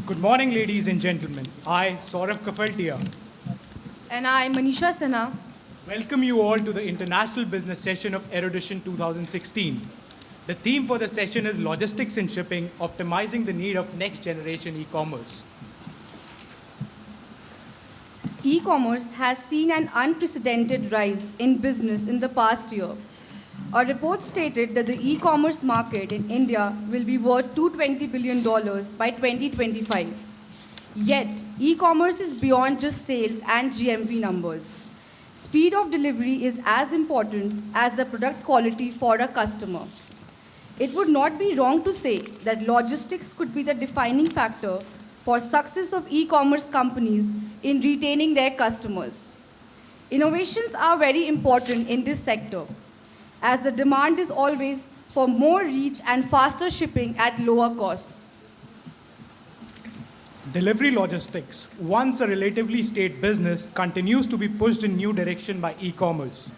Good morning, ladies and gentlemen. I, Saurav Kafaltia, And I, Manisha Sinha, welcome you all to the International Business Session of Erudition 2016. The theme for the session is Logistics and Shipping, Optimizing the Need of Next Generation E-Commerce. e-commerce has seen an unprecedented rise in business in the past year. A report stated that the e-commerce market in India will be worth $220 billion by 2025. Yet, e-commerce is beyond just sales and GMV numbers. Speed of delivery is as important as the product quality for a customer. It would not be wrong to say that logistics could be the defining factor for success of e-commerce companies in retaining their customers. Innovations are very important in this sector, as the demand is always for more reach and faster shipping at lower costs. Delivery logistics, once a relatively staid business, continues to be pushed in new direction by e-commerce.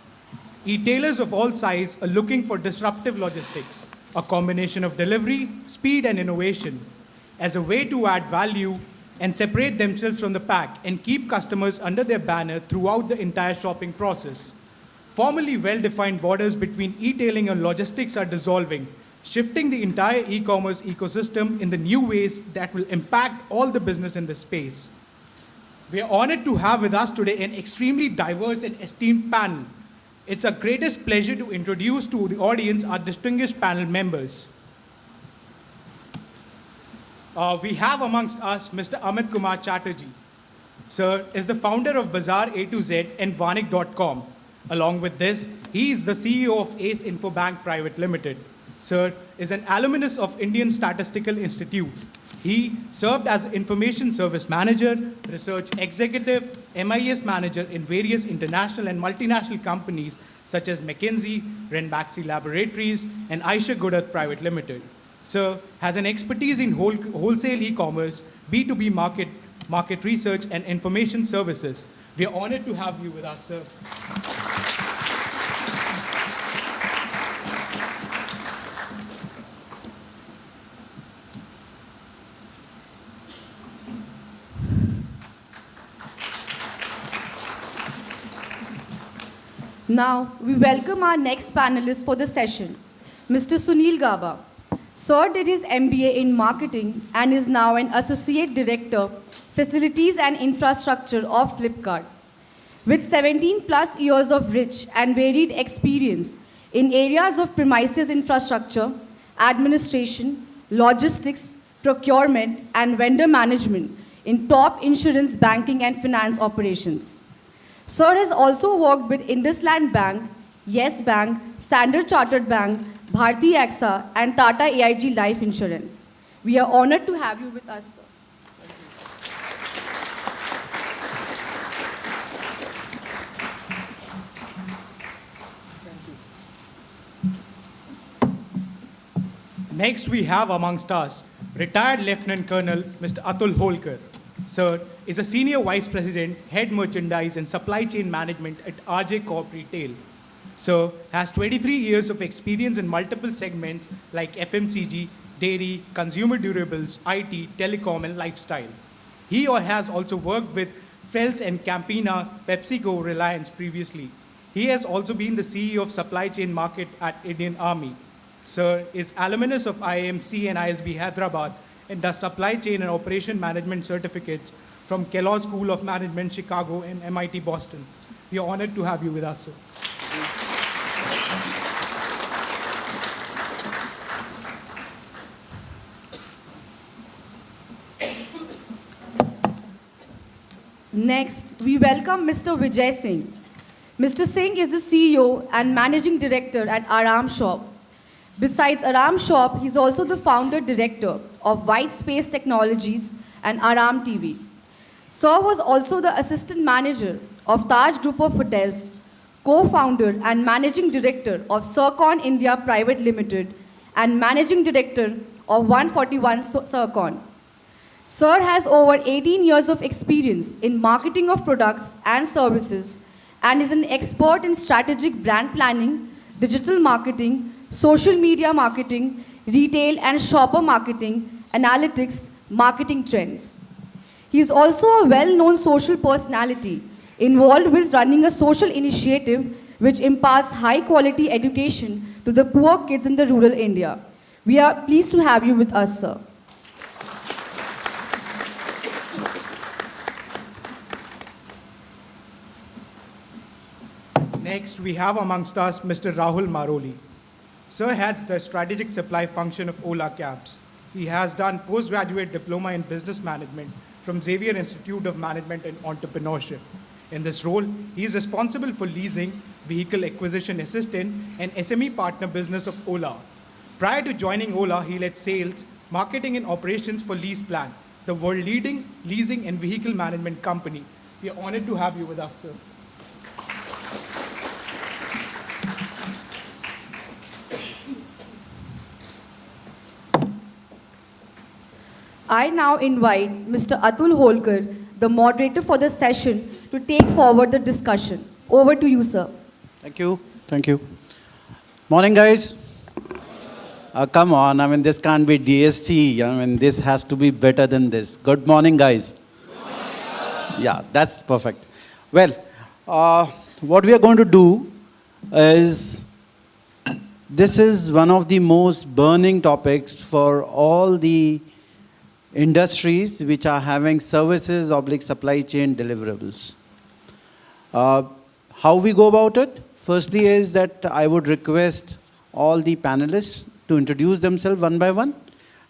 E-tailers of all sizes are looking for disruptive logistics, a combination of delivery, speed, and innovation, as a way to add value and separate themselves from the pack and keep customers under their banner throughout the entire shopping process. Formerly well-defined borders between e-tailing and logistics are dissolving, shifting the entire e-commerce ecosystem in the new ways that will impact all the business in this space. We are honored to have with us today an extremely diverse and esteemed panel. It's our greatest pleasure to introduce to the audience our distinguished panel members. We have amongst us Mr. Amit Kumar Chatterjee. Sir is the founder of Bazaar A to Z and Vanik.com. Along with this, he is the CEO of Ace Infobank Private Limited. Sir is an alumnus of Indian Statistical Institute. He served as Information Service Manager, Research Executive, MIS Manager in various international and multinational companies such as McKinsey, Ranbaxy Laboratories, and Aisha Goodath Private Limited. Sir has an expertise in wholesale e-commerce, B2B market research, and information services. We are honored to have you with us, sir. Now, we welcome our next panelist for the session, Mr. Sunil Gaba. Sir did his MBA in marketing and is now an Associate Director, Facilities and Infrastructure of Flipkart. With 17 plus years of rich and varied experience in areas of premises infrastructure, administration, logistics, procurement, and vendor management in top insurance, banking, and finance operations. Sir has also worked with IndusLand Bank, Yes Bank, Standard Chartered Bank, Bharti AXA, and Tata AIG Life Insurance. We are honored to have you with us, sir. Next, we have amongst us retired Lieutenant Colonel Mr. Atul Holkar. Sir is a Senior Vice President, Head Merchandise and Supply Chain Management at RJ Corp Retail. Sir has 23 years of experience in multiple segments like FMCG, dairy, consumer durables, IT, telecom, and lifestyle. He has also worked with Fells and Campina, PepsiCo, Reliance previously. He has also been the CEO of Supply Chain Market at Indian Army. Sir is alumnus of IMC and ISB Hyderabad and does Supply Chain and Operation Management certificates from Kellogg School of Management, Chicago, and MIT Boston. We are honored to have you with us, sir. Next, we welcome Mr. Vijay Singh. Mr. Singh is the CEO and Managing Director at Aram Shop. Besides Aram Shop, he's also the founder director of White Space Technologies and Aram TV. Sir was also the assistant manager of Taj Group of Hotels, co-founder and managing director of Circon India Private Limited, and managing director of 141 Circon. Sir has over 18 years of experience in marketing of products and services and is an expert in strategic brand planning, digital marketing, social media marketing, retail and shopper marketing, analytics, marketing trends. He is also a well-known social personality involved with running a social initiative which imparts high-quality education to the poor kids in the rural India. We are pleased to have you with us, sir. Next, we have amongst us Mr. Rahul Maroli. Sir heads the strategic supply function of Ola Cabs. He has done postgraduate diploma in business management from Xavier Institute of Management and Entrepreneurship. In this role, he is responsible for leasing, vehicle acquisition assistant, and SME partner business of Ola. Prior to joining Ola, he led sales, marketing, and operations for LeasePlan, the world-leading leasing and vehicle management company. We are honored to have you with us, sir. I now invite Mr. Atul Holkar, the moderator for the session, to take forward the discussion. Over to you, sir. Thank you. Thank you. Morning, guys. Come on. I mean, this can't be DSC. I mean, this has to be better than this. Good morning, guys. Good morning, sir. Yeah, that's perfect. Well, what we are going to do is, this is one of the most burning topics for all the industries which are having services / supply chain deliverables. How we go about it? Firstly is that I would request all the panelists to introduce themselves one by one,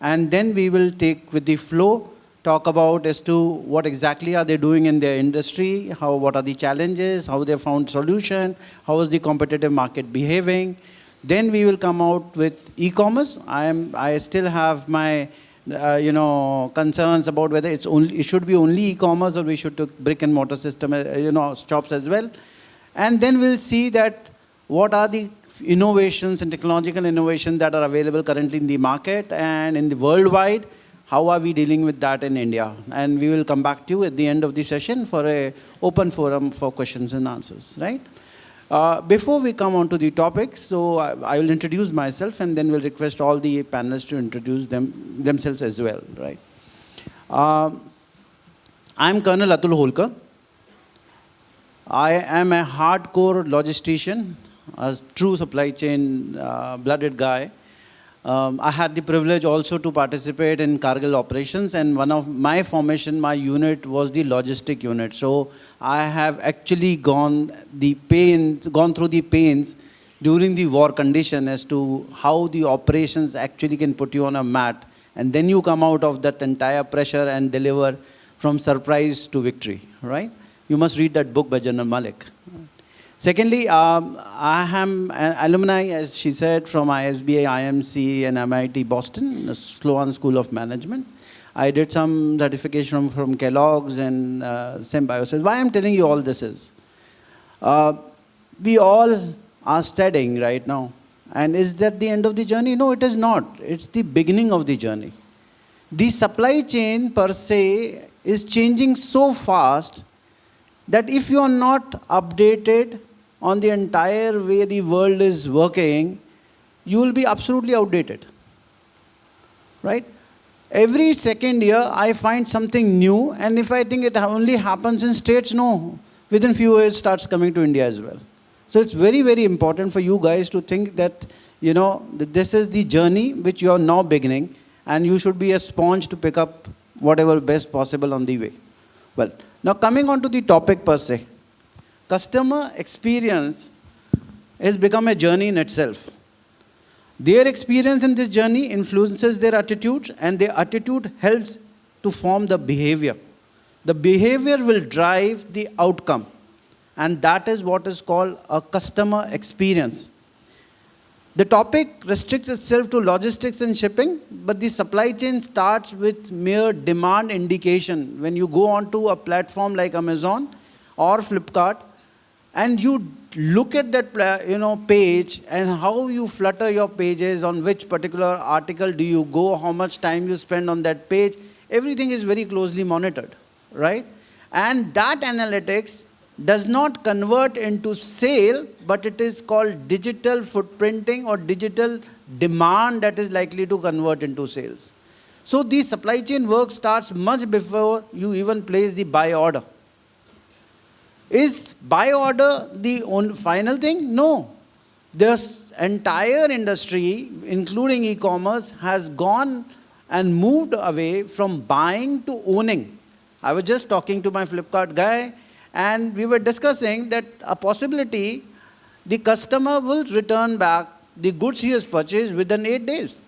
and then we will take with the flow, talk about as to what exactly are they doing in their industry, what are the challenges, how they found solution, how is the competitive market behaving. Then we will come out with e-commerce. I still have my concerns about whether it should be only e-commerce or we should take brick and mortar system, shops as well. And then we'll see that what are the innovations and technological innovations that are available currently in the market and in the worldwide. How are we dealing with that in India? And we will come back to you at the end of the session for an open forum for questions and answers, right? Before we come on to the topic, so I will introduce myself and then we'll request all the panelists to introduce themselves as well, right? I'm Colonel Atul Holkar. I am a hardcore logistician, a true supply chain blooded guy. I had the privilege also to participate in Kargil operations, and one of my formation, my unit was the logistic unit. So I have actually gone through the pains during the war condition as to how the operations actually can put you on a mat, and then you come out of that entire pressure and deliver from surprise to victory, right? You must read that book by General Malik. Secondly, I am an alumni, as she said, from ISBA, IMC, and MIT Boston, the Sloan School of Management. I did some certification from Kellogg's and Symbiosis. Why I'm telling you all this is, we all are studying right now. And is that the end of the journey? No, it is not. It's the beginning of the journey. The supply chain per se is changing so fast that if you are not updated on the entire way the world is working, you will be absolutely outdated, right? Every second year, I find something new, and if I think it only happens in States, no, within few years, it starts coming to India as well. So it's very, very important for you guys to think that, that this is the journey which you are now beginning, and you should be a sponge to pick up whatever best possible on the way. Well, now coming on to the topic per se. Customer experience has become a journey in itself. Their experience in this journey influences their attitudes, and their attitude helps to form the behavior. The behavior will drive the outcome, and that is what is called a customer experience. The topic restricts itself to logistics and shipping, but the supply chain starts with mere demand indication. When you go onto a platform like Amazon or Flipkart, and you look at that page and how you flutter your pages, on which particular article do you go, how much time you spend on that page, everything is very closely monitored, right? And that analytics does not convert into sale, but it is called digital footprinting or digital demand that is likely to convert into sales. So the supply chain work starts much before you even place the buy order. Is buy order the final thing? No. This entire industry, including e-commerce, has gone and moved away from buying to owning. I was just talking to my Flipkart guy, and we were discussing that a possibility the customer will return back the goods he has purchased within 8 days.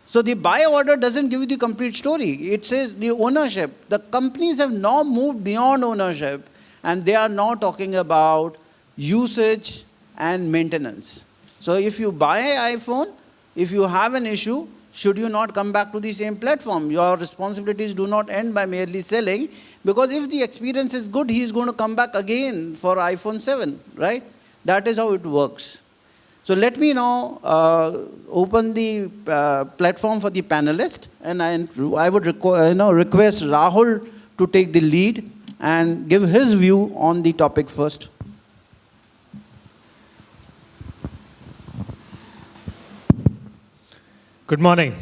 So the buy order doesn't give you the complete story. It says the ownership. The companies have now moved beyond ownership, and they are now talking about usage and maintenance. So if you buy an iPhone, if you have an issue, should you not come back to the same platform? Your responsibilities do not end by merely selling, because if the experience is good, he is going to come back again for iPhone 7, right? That is how it works. So let me now open the platform for the panelists, and I would request Rahul to take the lead and give his view on the topic first. Good morning.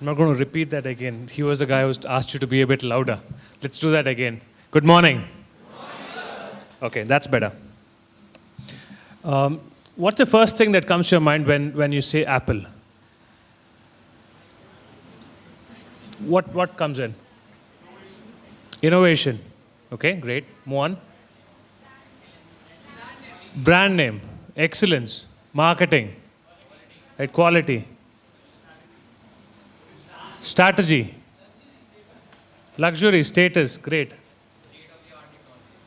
I'm not going to repeat that again. He was the guy who asked you to be a bit louder. Let's do that again. Good morning. Okay, that's better. What's the first thing that comes to your mind when you say Apple? What comes in? Innovation. Okay, great. Move on. Brand name. Excellence. Marketing. Right, quality. Strategy. Luxury. Status. Great.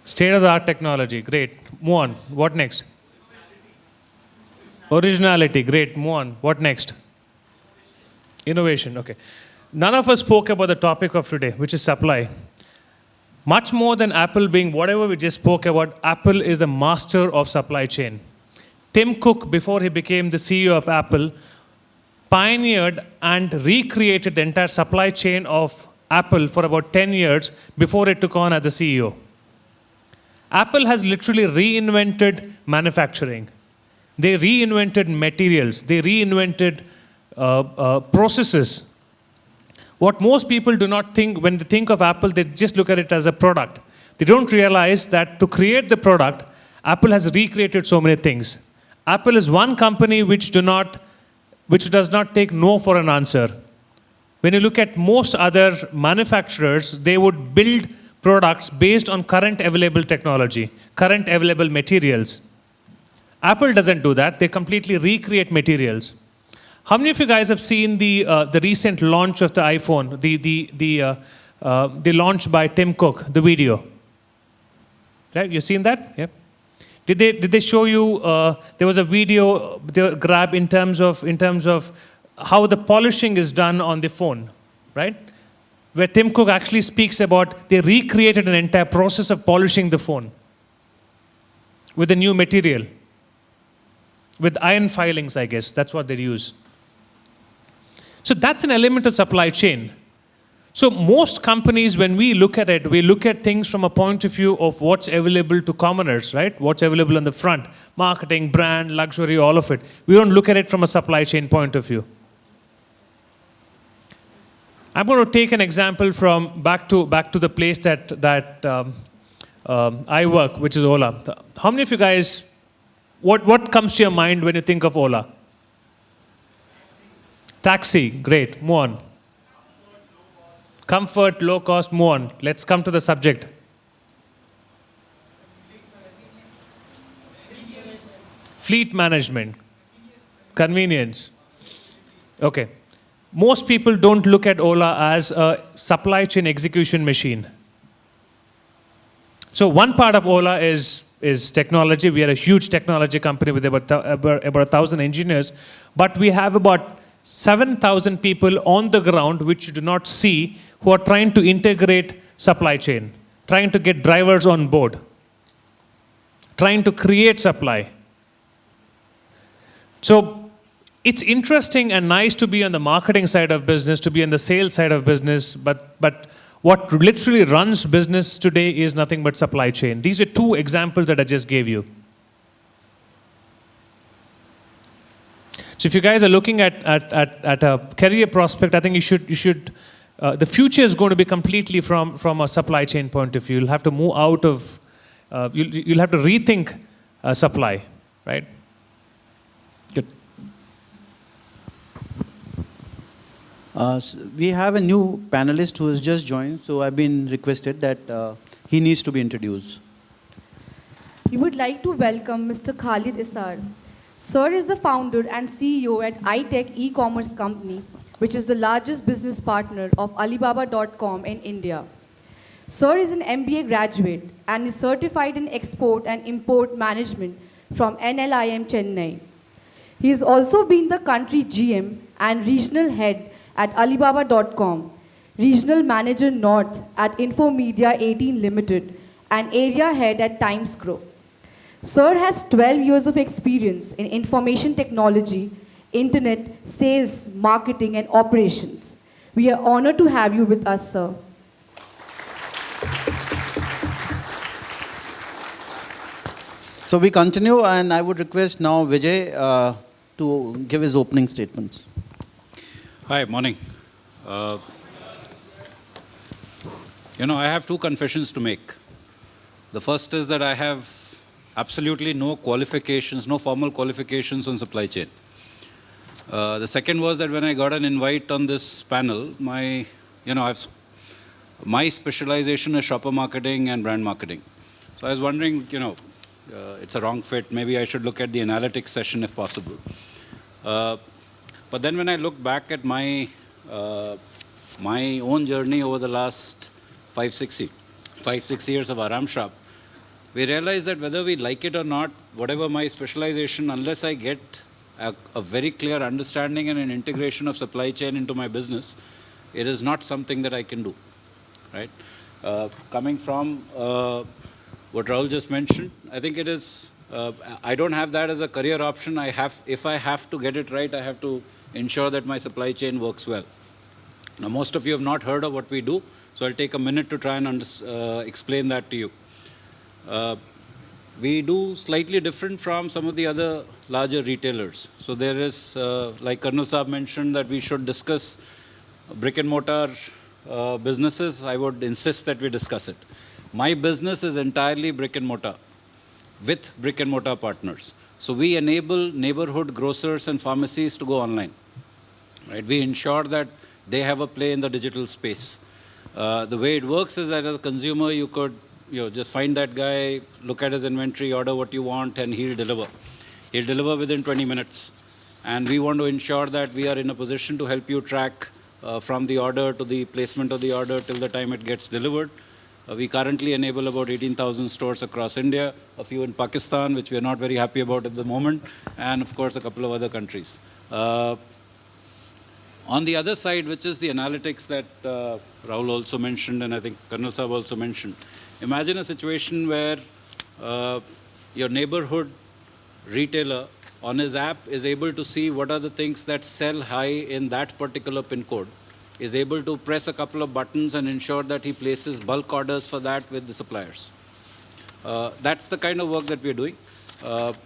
State-of-the-art technology. Great. Move on. What next? Originality. Great. Move on. What next? Innovation. Okay. None of us spoke about the topic of today, which is supply. Much more than Apple being whatever we just spoke about, Apple is the master of supply chain. Tim Cook, before he became the CEO of Apple, pioneered and recreated the entire supply chain of Apple for about 10 years before it took on as the CEO. Apple has literally reinvented manufacturing. They reinvented materials. They reinvented processes. What most people do not think, when they think of Apple, they just look at it as a product. They don't realize that to create the product, Apple has recreated so many things. Apple is one company which does not take no for an answer. When you look at most other manufacturers, they would build products based on current available technology, current available materials. Apple doesn't do that. They completely recreate materials. How many of you guys have seen the recent launch of the iPhone, the launch by Tim Cook, the video? Right? You seen that? Yep. Did they show you? There was a video grab in terms of how the polishing is done on the phone, right? Where Tim Cook actually speaks about they recreated an entire process of polishing the phone with a new material, with iron filings, I guess. That's what they use. So that's an element of supply chain. So most companies, when we look at it, we look at things from a point of view of what's available to commoners, right? What's available on the front. Marketing, brand, luxury, all of it. We don't look at it from a supply chain point of view. I'm going to take an example from back to the place that I work, which is Ola. How many of you guys, what comes to your mind when you think of Ola? Taxi, great, move on. Comfort, low cost, move on. Let's come to the subject. Fleet management, convenience. Okay. Most people don't look at Ola as a supply chain execution machine. So one part of Ola is technology. We are a huge technology company with about 1,000 engineers, but we have about 7,000 people on the ground which you do not see who are trying to integrate supply chain, trying to get drivers on board, trying to create supply. So it's interesting and nice to be on the marketing side of business, to be on the sales side of business, but what literally runs business today is nothing but supply chain. These are two examples that I just gave you. So if you guys are looking at a career prospect, I think you should the future is going to be completely from a supply chain point of view. You'll have to move out of, you'll have to rethink supply, right? Good. We have a new panelist who has just joined, so I've been requested that he needs to be introduced. We would like to welcome Mr. Khalid Isar. Sir is the founder and CEO at iTech e-commerce company, which is the largest business partner of Alibaba.com in India. Sir is an MBA graduate and is certified in export and import management from NLIM Chennai. He has also been the country GM and regional head at Alibaba.com, regional manager North at Infomedia 18 Limited, and area head at Times Group. Sir has 12 years of experience in information technology, internet, sales, marketing, and operations. We are honored to have you with us, sir. So we continue, and I would request now Vijay to give his opening statements. Hi, morning. I have two confessions to make. The first is that I have absolutely no qualifications, no formal qualifications on supply chain. The second was that when I got an invite on this panel, my specialization is shopper marketing and brand marketing. So I was wondering, it's a wrong fit. Maybe I should look at the analytics session if possible. But then when I look back at my own journey over the last 5-6 years of Aram Shop, we realize that whether we like it or not, whatever my specialization, unless I get a very clear understanding and an integration of supply chain into my business, it is not something that I can do, right? Coming from what Rahul just mentioned, I think it is, I don't have that as a career option. If I have to get it right, I have to ensure that my supply chain works well. Now, most of you have not heard of what we do, so I'll take a minute to try and explain that to you. We do slightly different from some of the other larger retailers. So there is, like Colonel Saab mentioned, that we should discuss brick and mortar businesses. I would insist that we discuss it. My business is entirely brick and mortar with brick and mortar partners. So we enable neighborhood grocers and pharmacies to go online. Right? We ensure that they have a play in the digital space. The way it works is that as a consumer, you could just find that guy, look at his inventory, order what you want, and he'll deliver. He'll deliver within 20 minutes. And we want to ensure that we are in a position to help you track from the order to the placement of the order till the time it gets delivered. We currently enable about 18,000 stores across India, a few in Pakistan, which we are not very happy about at the moment, and of course a couple of other countries. On the other side, which is the analytics that Rahul also mentioned, and I think Colonel Saab also mentioned, imagine a situation where your neighborhood retailer on his app is able to see what are the things that sell high in that particular pin code, is able to press a couple of buttons and ensure that he places bulk orders for that with the suppliers. That's the kind of work that we're doing.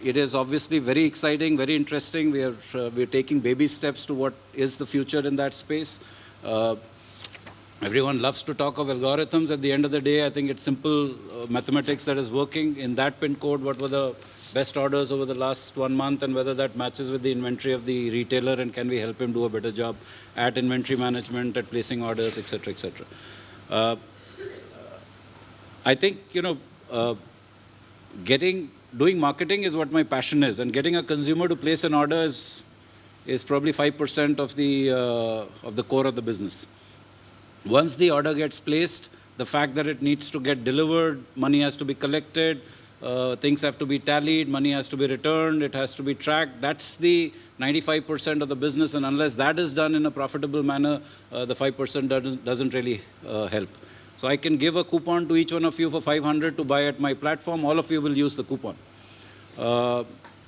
It is obviously very exciting, very interesting. We're taking baby steps to what is the future in that space. Everyone loves to talk of algorithms. At the end of the day, I think it's simple mathematics that is working. In that pin code, what were the best orders over the last 1 month, and whether that matches with the inventory of the retailer, and can we help him do a better job at inventory management, at placing orders, etc., etc. I think, doing marketing is what my passion is, and getting a consumer to place an order is probably 5% of the core of the business. Once the order gets placed, the fact that it needs to get delivered, money has to be collected, things have to be tallied, money has to be returned, it has to be tracked. That's the 95% of the business, and unless that is done in a profitable manner, the 5% doesn't really help. So I can give a coupon to each one of you for 500 to buy at my platform. All of you will use the coupon.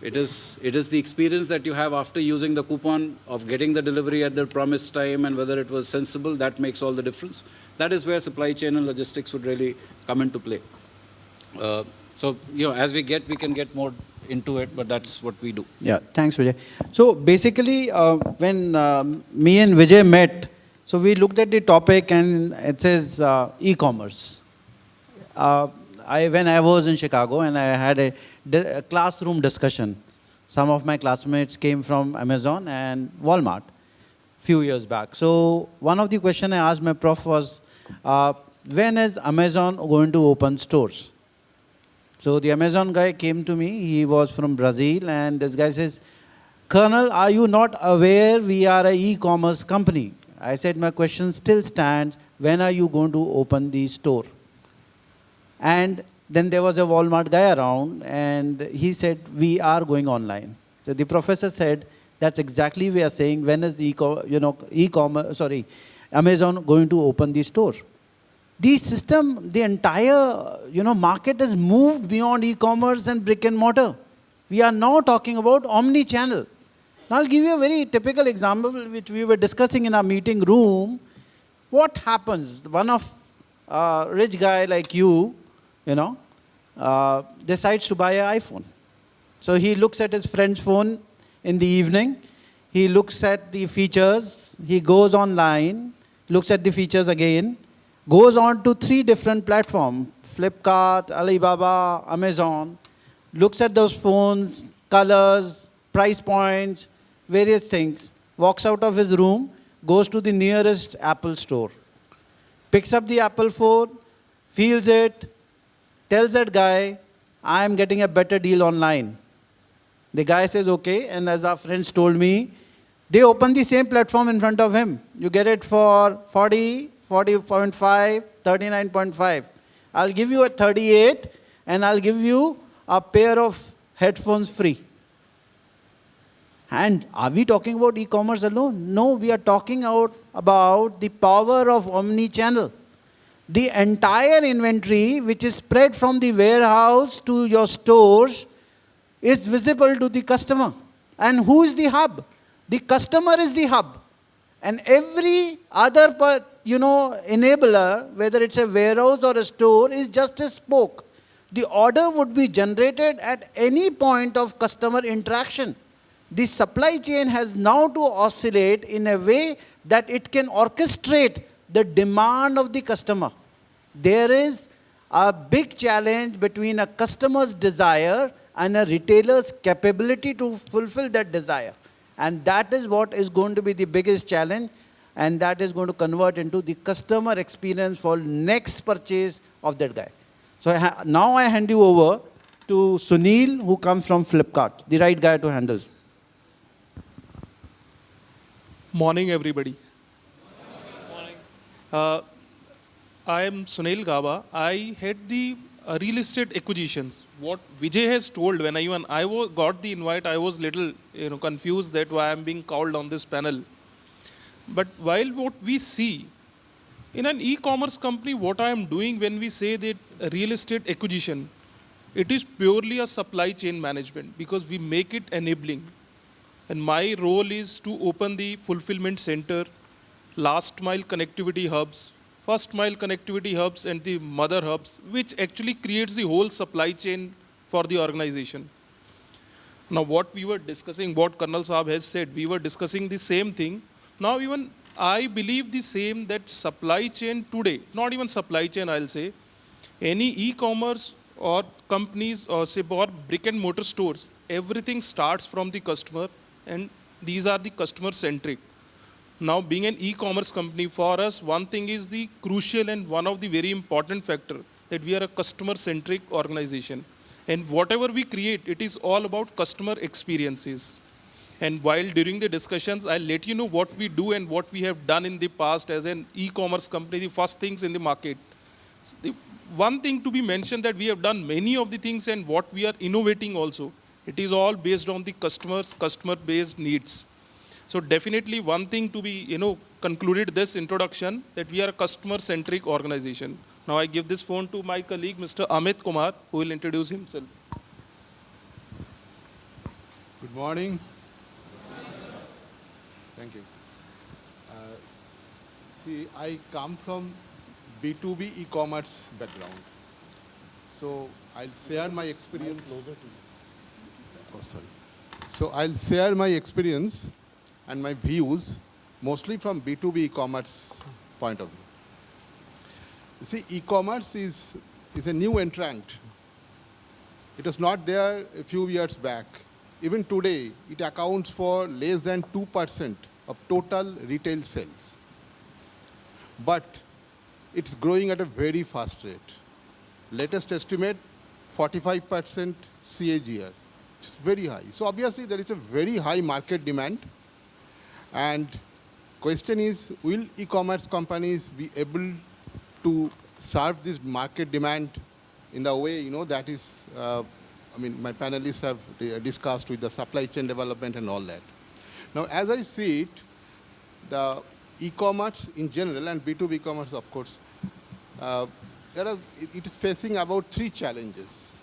It is the experience that you have after using the coupon of getting the delivery at the promised time and whether it was sensible, that makes all the difference. That is where supply chain and logistics would really come into play. So, as we can get more into it, but that's what we do. Yeah, thanks, Vijay. So basically, when me and Vijay met, so we looked at the topic and it says e-commerce. When I was in Chicago and I had a classroom discussion, some of my classmates came from Amazon and Walmart few years back. So one of the questions I asked my prof was, when is Amazon going to open stores? So the Amazon guy came to me, he was from Brazil, and this guy says, Colonel, are you not aware we are an e-commerce company? I said, my question still stands, when are you going to open the store? And then there was a Walmart guy around, and he said, we are going online. So the professor said, that's exactly we are saying, when is Amazon going to open the store? The system, the entire market has moved beyond e-commerce and brick and mortar. We are now talking about omni-channel. Now I'll give you a very typical example which we were discussing in our meeting room. What happens? One of rich guy like you, decides to buy an iPhone. So he looks at his friend's phone in the evening. He looks at the features. He goes online, looks at the features again, goes on to 3 different platforms, Flipkart, Alibaba, Amazon, looks at those phones, colors, price points, various things, walks out of his room, goes to the nearest Apple store, picks up the Apple phone, feels it, tells that guy, I am getting a better deal online. The guy says, okay, and as our friends told me, they open the same platform in front of him. You get it for 40, 40.5, 39.5. I'll give you a 38, and I'll give you a pair of headphones free. And are we talking about e-commerce alone? No, we are talking about the power of omni-channel. The entire inventory, which is spread from the warehouse to your stores, is visible to the customer. And who is the hub? The customer is the hub. And every other enabler, whether it's a warehouse or a store, is just a spoke. The order would be generated at any point of customer interaction. The supply chain has now to oscillate in a way that it can orchestrate the demand of the customer. There is a big challenge between a customer's desire and a retailer's capability to fulfill that desire. And that is what is going to be the biggest challenge, and that is going to convert into the customer experience for next purchase of that guy. So now I hand you over to Sunil, who comes from Flipkart, the right guy to handle. Morning, everybody. Morning. I am Sunil Gaba. I head the real estate acquisitions. What Vijay has told, when I got the invite, I was little confused that why I am being called on this panel. But while what we see in an e-commerce company, what I am doing when we say that real estate acquisition, it is purely a supply chain management because we make it enabling. And my role is to open the fulfillment center, last mile connectivity hubs, first mile connectivity hubs, and the mother hubs, which actually creates the whole supply chain for the organization. Now, what we were discussing, what Colonel Saab has said, we were discussing the same thing. Now, even I believe the same that supply chain today, not even supply chain, I'll say, any e-commerce or companies or brick and mortar stores, everything starts from the customer, and these are the customer centric. Now, being an e-commerce company, for us, one thing is the crucial and one of the very important factor that we are a customer-centric organization. And whatever we create, it is all about customer experiences. And while during the discussions, I'll let you know what we do and what we have done in the past as an e-commerce company, the first things in the market. So the one thing to be mentioned that we have done many of the things and what we are innovating also. It is all based on the customer-based needs. So definitely one thing to be, concluded this introduction that we are a customer-centric organization. Now I give this phone to my colleague, Mr. Amit Kumar, who will introduce himself. Good morning. Thank you. See, I come from B2B e-commerce background. So I'll share my experience. Oh, sorry. So I'll share my experience and my views, mostly from B2B e-commerce point of view. You see, e-commerce is a new entrant. It was not there a few years back. Even today, it accounts for less than 2% of total retail sales. But it's growing at a very fast rate. Latest estimate, 45% CAGR. It's very high. So obviously there is a very high market demand. And question is, will e-commerce companies be able to serve this market demand in the way, that is, my panelists have discussed with the supply chain development and all that. Now, as I see it, the e-commerce in general and B2B e-commerce, of course, it is facing about 3 challenges.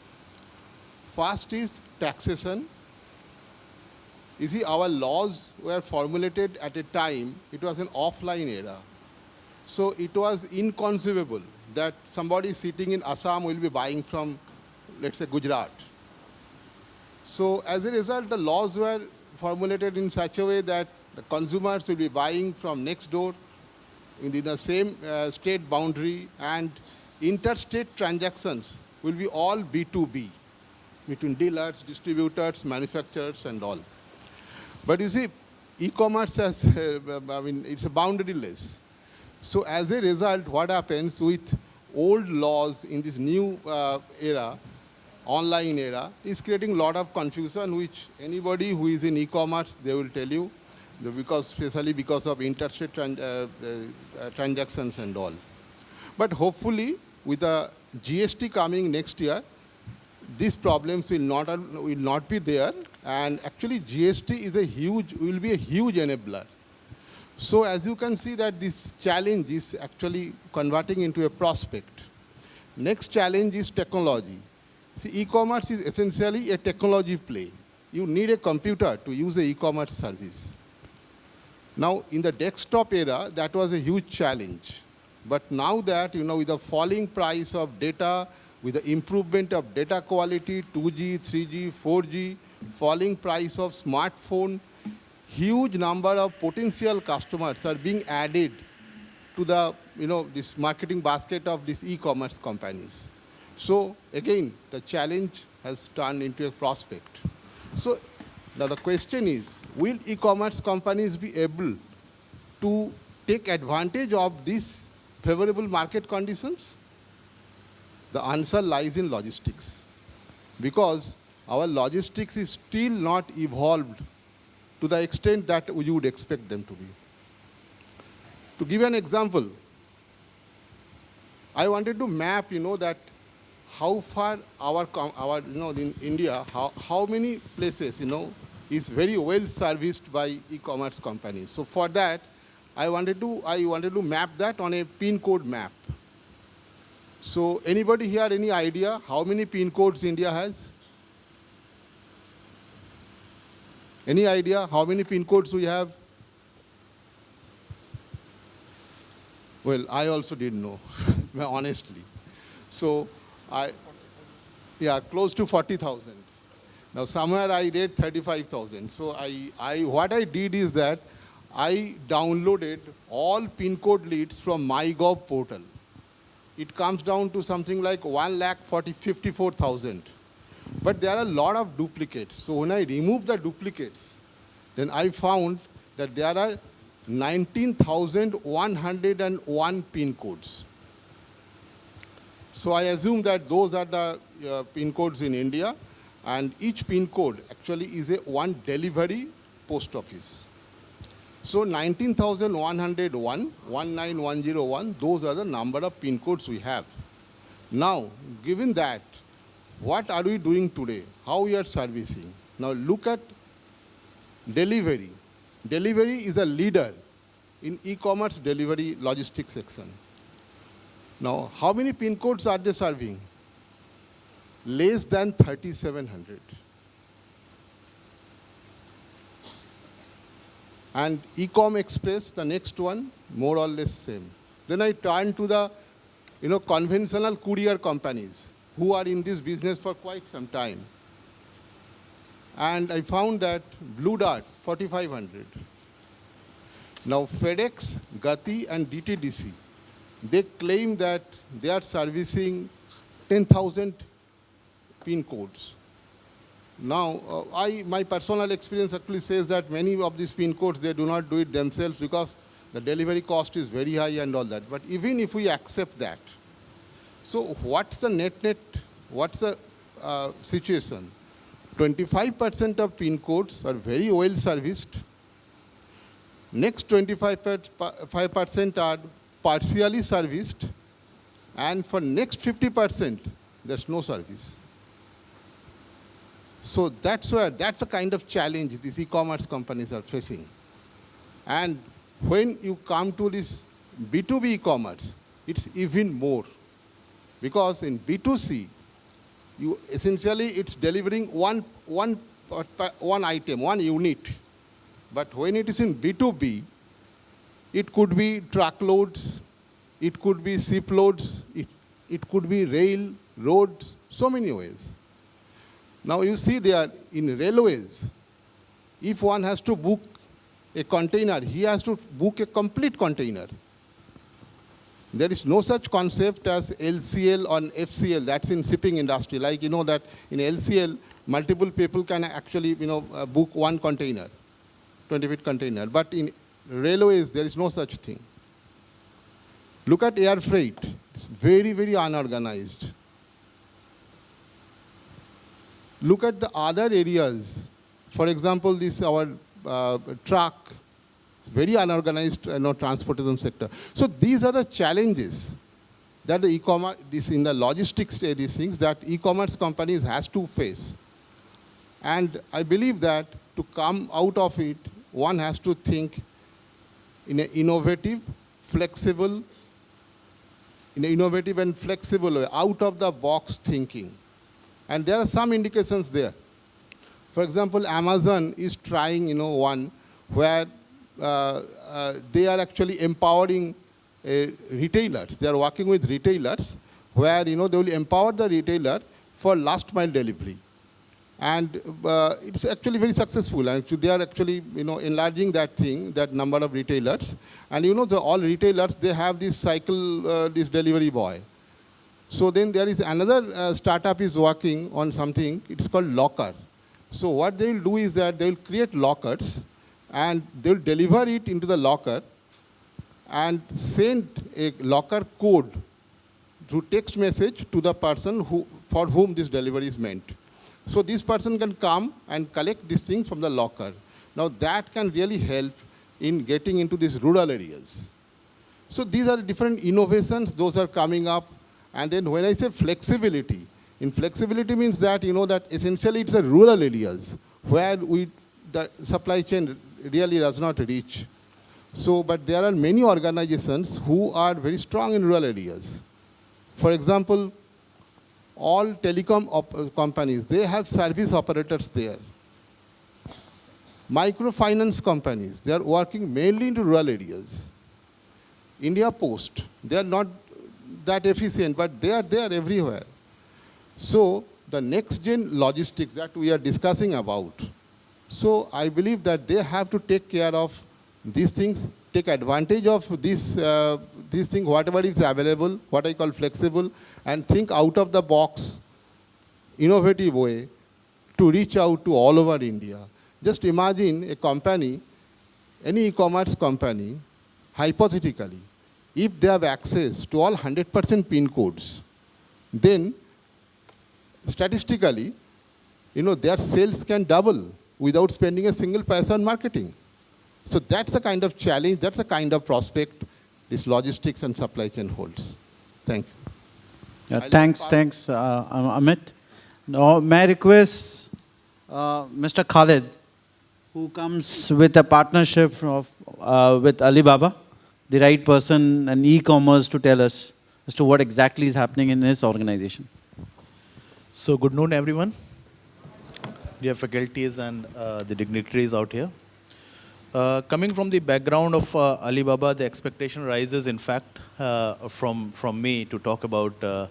First is taxation. You see, our laws were formulated at a time, it was an offline era. So it was inconceivable that somebody sitting in Assam will be buying from, let's say, Gujarat. So as a result, the laws were formulated in such a way that the consumers will be buying from next door within the same state boundary, and interstate transactions will be all B2B, between dealers, distributors, manufacturers, and all. But you see, e-commerce has, it's a boundaryless. So as a result, what happens with old laws in this new era, online era, is creating a lot of confusion, which anybody who is in e-commerce, they will tell you, especially because of interstate transactions and all. But hopefully, with the GST coming next year, these problems will not be there. And actually, GST will be a huge enabler. So as you can see that this challenge is actually converting into a prospect. Next challenge is technology. See, e-commerce is essentially a technology play. You need a computer to use an e-commerce service. Now, in the desktop era, that was a huge challenge. But now that, with the falling price of data, with the improvement of data quality, 2G, 3G, 4G, falling price of smartphone, huge number of potential customers are being added to the, this marketing basket of these e-commerce companies. So again, the challenge has turned into a prospect. So now the question is, will e-commerce companies be able to take advantage of these favorable market conditions? The answer lies in logistics, because our logistics is still not evolved to the extent that you would expect them to be. To give an example, I wanted to map, that how far in India, how many places, is very well serviced by e-commerce companies. So for that, I wanted to map that on a pin code map. So anybody here, any idea how many pin codes India has? Any idea how many pin codes we have? Well, I also didn't know, honestly. So close to 40,000. Now somewhere I read 35,000. So what I did is that I downloaded all pin code leads from MyGov portal. It comes down to something like 1,54,000. But there are a lot of duplicates. So when I remove the duplicates, then I found that there are 19,101 pin codes. So I assume that those are the pin codes in India, and each pin code actually is one delivery post office. So 19,101, 19101, those are the number of pin codes we have. Now, given that, what are we doing today? How we are servicing? Now look at delivery. Delivery is a leader in e-commerce delivery logistics section. Now, how many pin codes are they serving? Less than 3,700. And Ecom Express, the next one, more or less same. Then I turn to the conventional courier companies who are in this business for quite some time. and I found that Blue Dart, 4,500. Now FedEx, Gati, and DTDC, they claim that they are servicing 10,000 pin codes. Now, my personal experience actually says that many of these pin codes, they do not do it themselves because the delivery cost is very high and all that. But even if we accept that, so what's the net, what's the situation? 25% of pin codes are very well serviced. Next 25% are partially serviced. And for next 50%, there's no service. So that's a kind of challenge these e-commerce companies are facing. And when you come to this B2B e-commerce, it's even more. Because in B2C, it's delivering one item, one unit. But when it is in B2B, it could be truckloads, it could be shiploads, it could be rail, roads, so many ways. Now you see there in railways, if one has to book a container, he has to book a complete container. There is no such concept as LCL or FCL, that's in shipping industry. Like, you know, that in LCL, multiple people can actually, book one container, 20-feet container. But in railways, there is no such thing. Look at air freight. It's very, very unorganized. Look at the other areas. For example, this our truck. It's very unorganized transportation sector. So these are the challenges that the e-commerce, in the logistics, these things that e-commerce companies has to face. And I believe that to come out of it, one has to think in an innovative, flexible way, out of the box thinking. And there are some indications there. For example, Amazon is trying, one where they are actually empowering retailers. They are working with retailers where, they will empower the retailer for last mile delivery. And it's actually very successful. And they are actually, enlarging that number of retailers. And all retailers, they have this cycle, this delivery boy. So then there is another startup is working on something, it's called Locker. So what they will do is that they will create lockers and they will deliver it into the locker and send a locker code through text message to the person for whom this delivery is meant. So this person can come and collect these things from the locker. Now that can really help in getting into these rural areas. So these are different innovations, those are coming up. And then when I say flexibility, in flexibility means that, that essentially it's the rural areas where the supply chain really does not reach. So, but there are many organizations who are very strong in rural areas. For example, all telecom companies, they have service operators there. Microfinance companies, they are working mainly in rural areas. India Post, they are not that efficient, but they are there everywhere. So the next gen logistics that we are discussing about, so I believe that they have to take care of these things, take advantage of these things, whatever is available, what I call flexible, and think out of the box, innovative way to reach out to all over India. Just imagine a company, any e-commerce company, hypothetically, if they have access to all 100% pin codes, then statistically, their sales can double without spending a single paisa on marketing. So that's a kind of challenge, that's a kind of prospect this logistics and supply chain holds. Thank you. Yeah, thanks, Amit. Now, may I request Mr. Khalid, who comes with a partnership with Alibaba, the right person and e-commerce to tell us as to what exactly is happening in his organization. So good noon, everyone. Dear faculties and the dignitaries out here. Coming from the background of Alibaba, the expectation rises, in fact, from me to talk about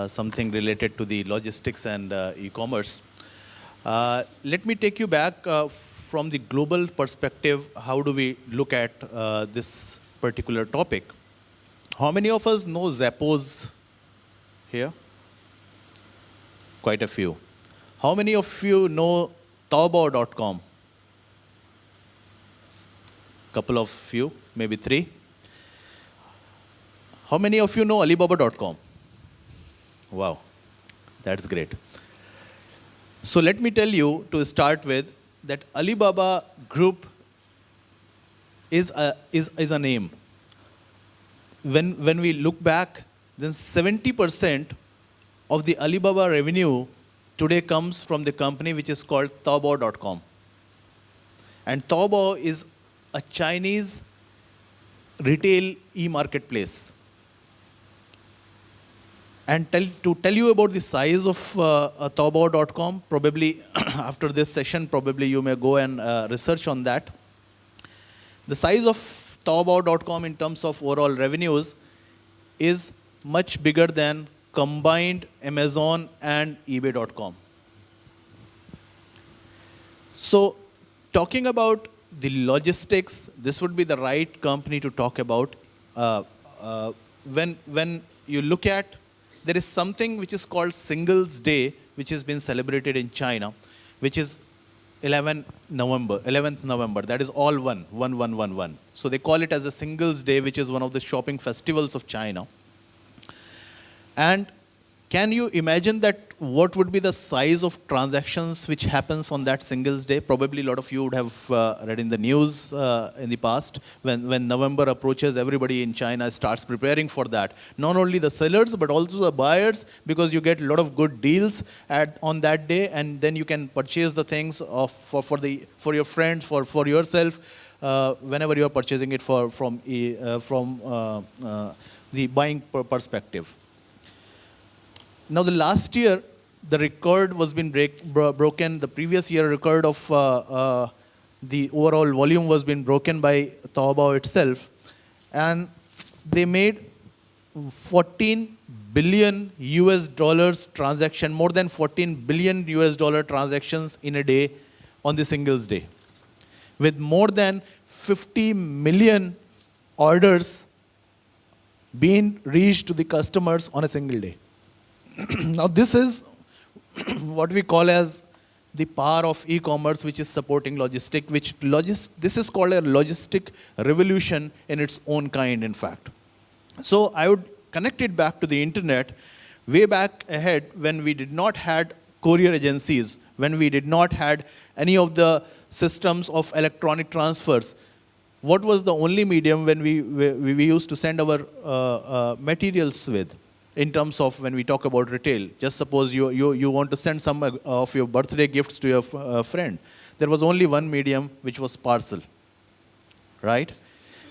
something related to the logistics and e-commerce. Let me take you back from the global perspective. How do we look at this particular topic? How many of us know Zappos here? Quite a few. How many of you know Taobao.com? Couple of you, maybe 3. How many of you know Alibaba.com? Wow, that's great. So let me tell you to start with that Alibaba Group is a name. When we look back, then 70% of the Alibaba revenue today comes from the company which is called Taobao.com. And Taobao is a Chinese retail e-marketplace. And to tell you about the size of Taobao.com, probably after this session, probably you may go and research on that. The size of Taobao.com in terms of overall revenues is much bigger than combined Amazon and eBay.com. So talking about the logistics, this would be the right company to talk about. When you look at, there is something which is called Singles Day, which has been celebrated in China, which is 11th November. That is all 1. So they call it as a Singles Day, which is one of the shopping festivals of China. And can you imagine that what would be the size of transactions which happens on that Singles Day? Probably a lot of you would have read in the news in the past. When November approaches, everybody in China starts preparing for that. Not only the sellers, but also the buyers, because you get a lot of good deals on that day, and then you can purchase the things for your friends, for yourself, whenever you are purchasing it from the buying perspective. Now, the last year, the record was been broken. The previous year record of the overall volume was been broken by Taobao itself. And they made 14 billion US dollars transaction, more than 14 billion US dollar transactions in a day on the Singles Day, with more than 50 million orders being reached to the customers on a single day. Now, this is what we call as the power of e-commerce, which is supporting logistics, this is called a logistic revolution in its own kind, in fact. So I would connect it back to the internet, way back ahead when we did not had courier agencies, when we did not had any of the systems of electronic transfers. What was the only medium when we used to send our materials with? In terms of when we talk about retail, just suppose you want to send some of your birthday gifts to your friend. There was only one medium, which was parcel, right?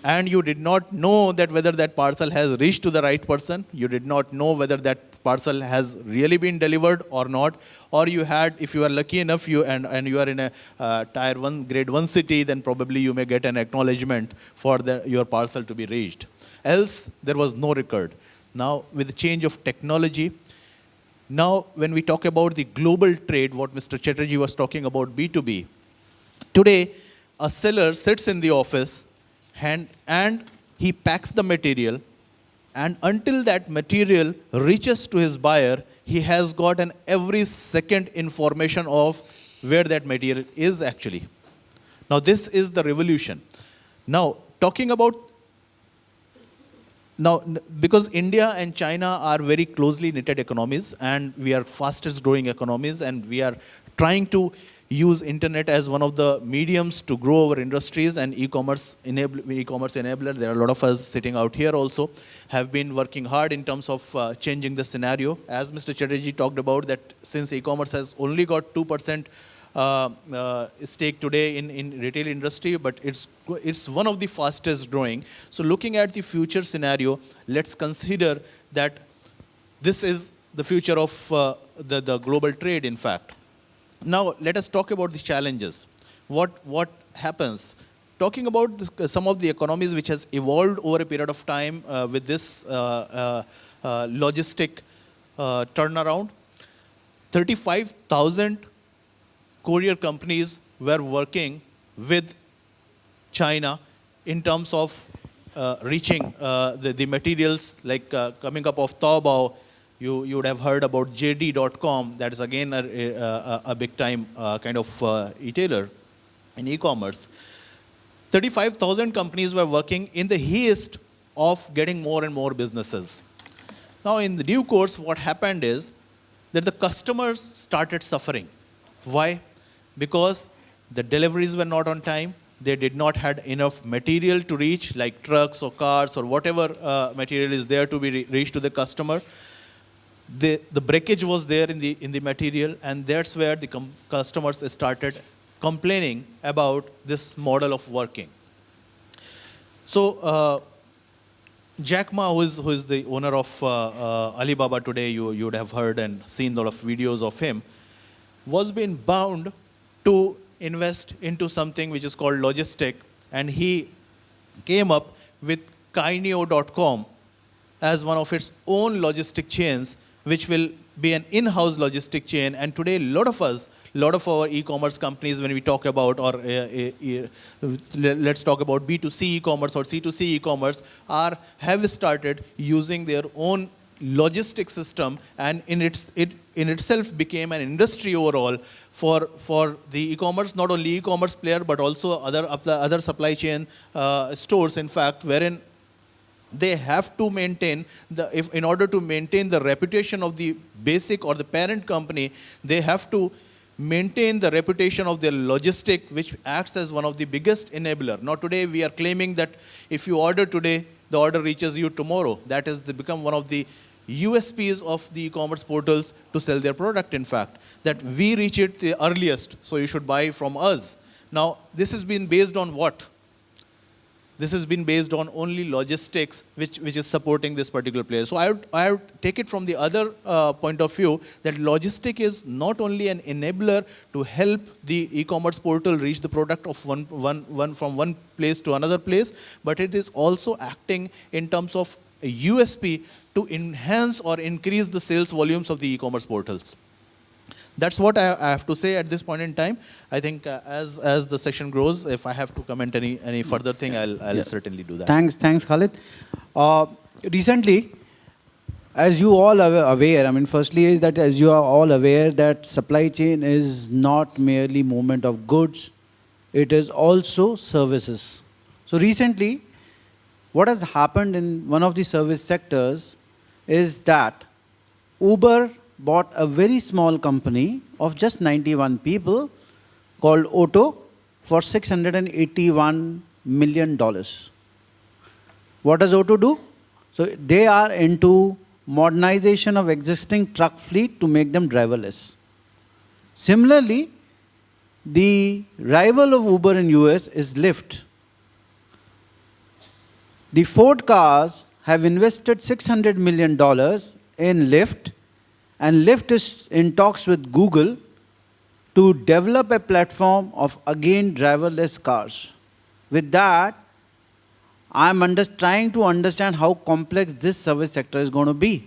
And you did not know that whether that parcel has reached to the right person. You did not know whether that parcel has really been delivered or not. Or you had, if you are lucky enough, and you are in a tier 1, grade 1 city, then probably you may get an acknowledgement for your parcel to be reached. Else, there was no record. Now, with the change of technology, now when we talk about the global trade, what Mr. Chatterjee was talking about, B2B, today a seller sits in the office and he packs the material, and until that material reaches to his buyer, he has got an every second information of where that material is actually. Now, this is the revolution. Now, talking about because India and China are very closely knitted economies, and we are fastest growing economies, and we are trying to use internet as one of the mediums to grow our industries and e-commerce enabler. There are a lot of us sitting out here also have been working hard in terms of changing the scenario. As Mr. Chatterjee talked about, that since e-commerce has only got 2% stake today in retail industry, but it's one of the fastest growing. So looking at the future scenario, let's consider that this is the future of the global trade, in fact. Now, let us talk about the challenges. What happens? Talking about some of the economies which has evolved over a period of time with this logistic turnaround. 35,000 courier companies were working with China in terms of reaching the materials like coming up of Taobao. You would have heard about JD.com. That is again a big time kind of retailer in e-commerce. 35,000 companies were working in the haste of getting more and more businesses. Now, in the due course, what happened is that the customers started suffering. Why? Because the deliveries were not on time. They did not have enough material to reach, like trucks or cars or whatever material is there to be reached to the customer. The breakage was there in the material, and that's where the customers started complaining about this model of working. So Jack Ma, who is the owner of Alibaba today, you would have heard and seen a lot of videos of him, was being bound to invest into something which is called logistic, and he came up with Kaineo.com as one of its own logistic chains, which will be an in-house logistic chain. And today, a lot of our e-commerce companies, when we talk about, or let's talk about B2C e-commerce or C2C e-commerce, have started using their own logistic system, and it in itself became an industry overall for the e-commerce, not only e-commerce player, but also other supply chain stores, in fact, wherein they have to maintain, in order to maintain the reputation of the basic or the parent company, they have to maintain the reputation of their logistic, which acts as one of the biggest enabler. Now today we are claiming that if you order today, the order reaches you tomorrow. That has become one of the USPs of the e-commerce portals to sell their product, in fact, that we reach it the earliest, so you should buy from us. Now, this has been based on what? This has been based on only logistics, which is supporting this particular player. So I would take it from the other point of view, that logistic is not only an enabler to help the e-commerce portal reach the product of from one place to another place, but it is also acting in terms of a USP to enhance or increase the sales volumes of the e-commerce portals. That's what I have to say at this point in time. I think as the session grows, if I have to comment any further thing, I'll certainly do that. Thanks, Khalid. Recently, as you all are aware, I mean, firstly is that as you are all aware that supply chain is not merely movement of goods, it is also services. So recently, what has happened in one of the service sectors is that Uber bought a very small company of just 91 people called Otto for $681 million. What does Otto do? So they are into modernization of existing truck fleet to make them driverless. Similarly, the rival of Uber in US is Lyft. The Ford cars have invested $600 million in Lyft, and Lyft is in talks with Google to develop a platform of, again, driverless cars. With that, I'm trying to understand how complex this service sector is going to be.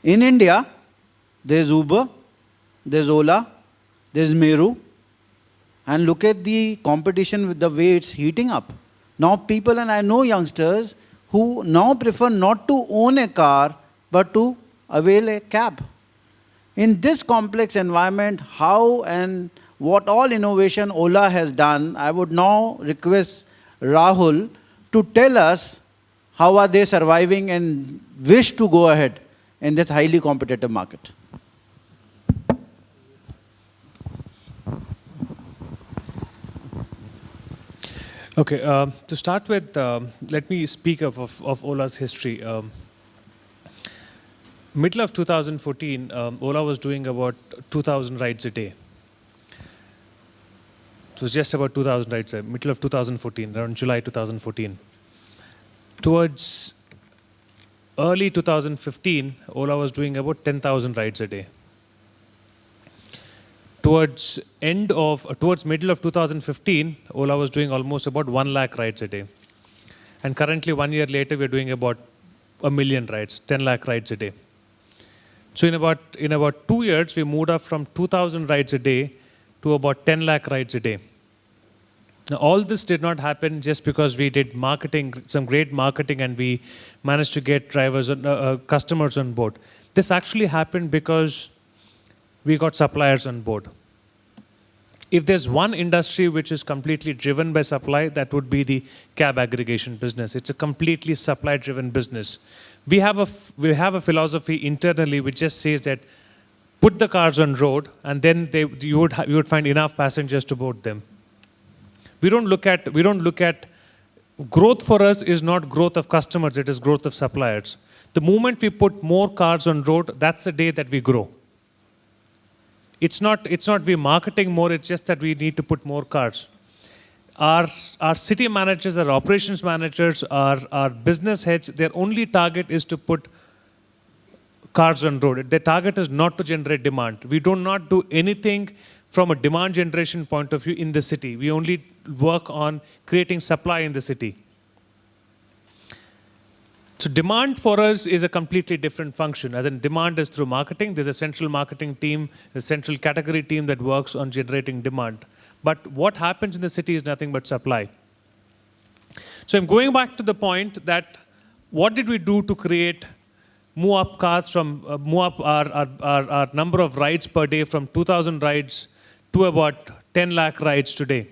In India, there's Uber, there's Ola, there's Meru, and look at the competition with the way it's heating up. Now people, and I know youngsters, who now prefer not to own a car, but to avail a cab. In this complex environment, how and what all innovation Ola has done, I would now request Rahul to tell us how are they surviving and wish to go ahead in this highly competitive market. Okay, to start with, let me speak of Ola's history. Middle of 2014, Ola was doing about 2,000 rides a day. So it was just about 2,000 rides, middle of 2014, around July 2014. Towards early 2015, Ola was doing about 10,000 rides a day. Towards middle of 2015, Ola was doing almost about 1 lakh rides a day. And currently, 1 year later, we're doing about 1 million rides, 10 lakh rides a day. So in about 2 years, we moved up from 2,000 rides a day to about 10 lakh rides a day. Now, all this did not happen just because we did marketing, some great marketing, and we managed to get customers on board. This actually happened because we got suppliers on board. If there's one industry which is completely driven by supply, that would be the cab aggregation business. It's a completely supply-driven business. We have a philosophy internally which just says that put the cars on road, and then you would find enough passengers to board them. We don't look at growth. For us is not growth of customers, it is growth of suppliers. The moment we put more cars on road, that's the day that we grow. It's not we marketing more, it's just that we need to put more cars. Our city managers, our operations managers, our business heads, their only target is to put cars on road. Their target is not to generate demand. We do not do anything from a demand generation point of view in the city. We only work on creating supply in the city. So demand for us is a completely different function. As in, demand is through marketing. There's a central marketing team, a central category team that works on generating demand. But what happens in the city is nothing but supply. So I'm going back to the point that what did we do to move up our number of rides per day from 2,000 rides to about 10 lakh rides today?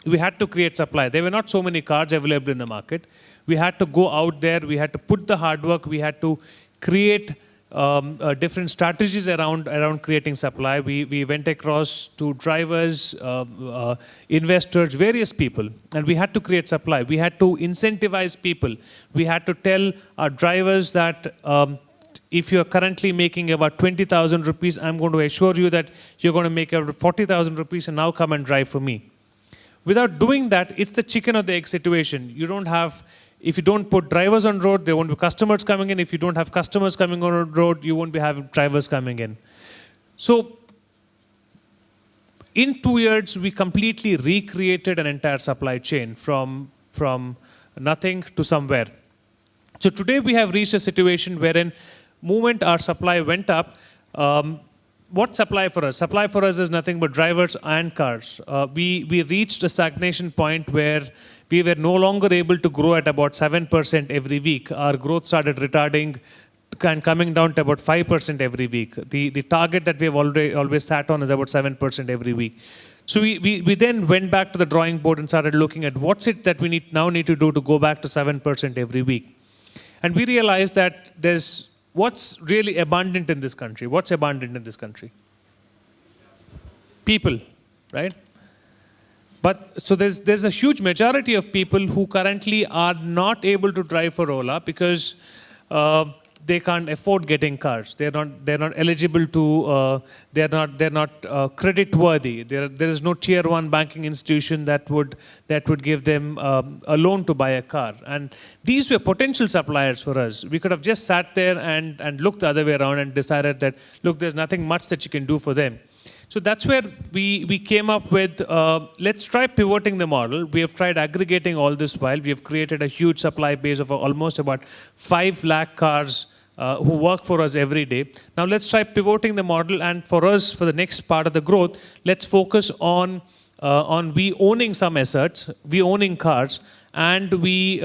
We had to create supply. There were not so many cars available in the market. We had to go out there. We had to put the hard work. We had to create different strategies around creating supply. We went across to drivers, investors, various people, and we had to create supply. We had to incentivize people. We had to tell our drivers that if you're currently making about 20,000 rupees, I'm going to assure you that you're going to make about 40,000 rupees and now come and drive for me. Without doing that, it's the chicken or the egg situation. If you don't put drivers on road, there won't be customers coming in. If you don't have customers coming on road, you won't be having drivers coming in. So in 2 years, we completely recreated an entire supply chain from nothing to somewhere. So today we have reached a situation wherein moment our supply went up. What supply for us? Supply for us is nothing but drivers and cars. We reached a stagnation point where we were no longer able to grow at about 7% every week. Our growth started retarding and coming down to about 5% every week. The target that we have always sat on is about 7% every week. So we then went back to the drawing board and started looking at what's it that we now need to do to go back to 7% every week. And we realized that what's really abundant in this country? What's abundant in this country? People, right? But so there's a huge majority of people who currently are not able to drive for Ola because they can't afford getting cars. They're not eligible to. They're not credit worthy. There is no tier 1 banking institution that would give them a loan to buy a car. And these were potential suppliers for us. We could have just sat there and looked the other way around and decided that look, there's nothing much that you can do for them. So that's where we came up with, let's try pivoting the model. We have tried aggregating all this while. We have created a huge supply base of almost about 5 lakh cars who work for us every day. Now let's try pivoting the model, and for us, for the next part of the growth, let's focus on we owning some assets, we owning cars, and we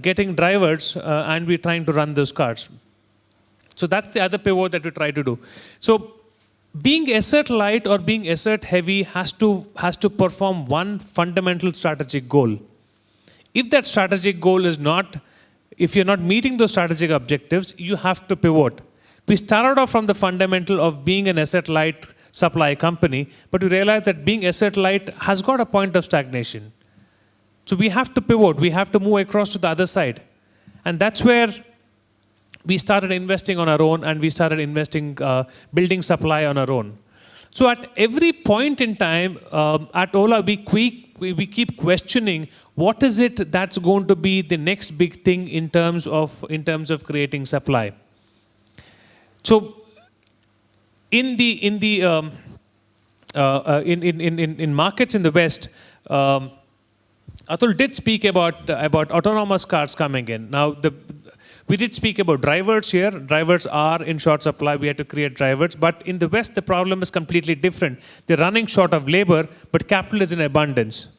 getting drivers, and we trying to run those cars. So that's the other pivot that we try to do. So being asset light or being asset heavy has to perform one fundamental strategic goal. If that strategic goal is if you're not meeting those strategic objectives, you have to pivot. We started off from the fundamental of being an asset light supply company, but we realized that being asset light has got a point of stagnation. So we have to pivot. We have to move across to the other side. And that's where we started investing on our own, and we started building supply on our own. So at every point in time, at Ola, we keep questioning what is it that's going to be the next big thing in terms of creating supply. So in markets in the West, Atul did speak about autonomous cars coming in. Now We did speak about drivers here. Drivers are in short supply. We had to create drivers. But in the West, the problem is completely different. They're running short of labor, but capital is in abundance.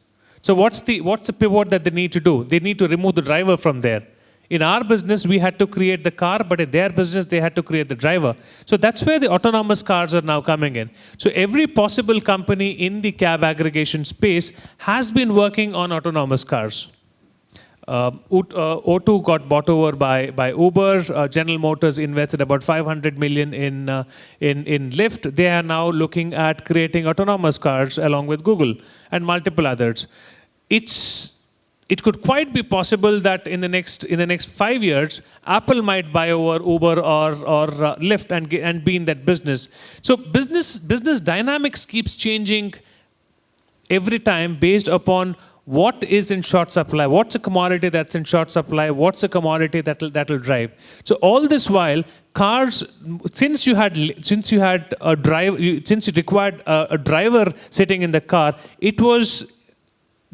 So what's the pivot that they need to do? They need to remove the driver from there. In our business, we had to create the car, but in their business, they had to create the driver. So that's where the autonomous cars are now coming in. So every possible company in the cab aggregation space has been working on autonomous cars. O2 got bought over by Uber. General Motors invested about 500 million in Lyft. They are now looking at creating autonomous cars along with Google and multiple others. It could quite be possible that in the next 5 years, Apple might buy over Uber or Lyft and be in that business. So business dynamics keeps changing every time based upon what is in short supply, what's a commodity that's in short supply, what's a commodity that'll drive. So all this while, cars, since you required a driver sitting in the car, it was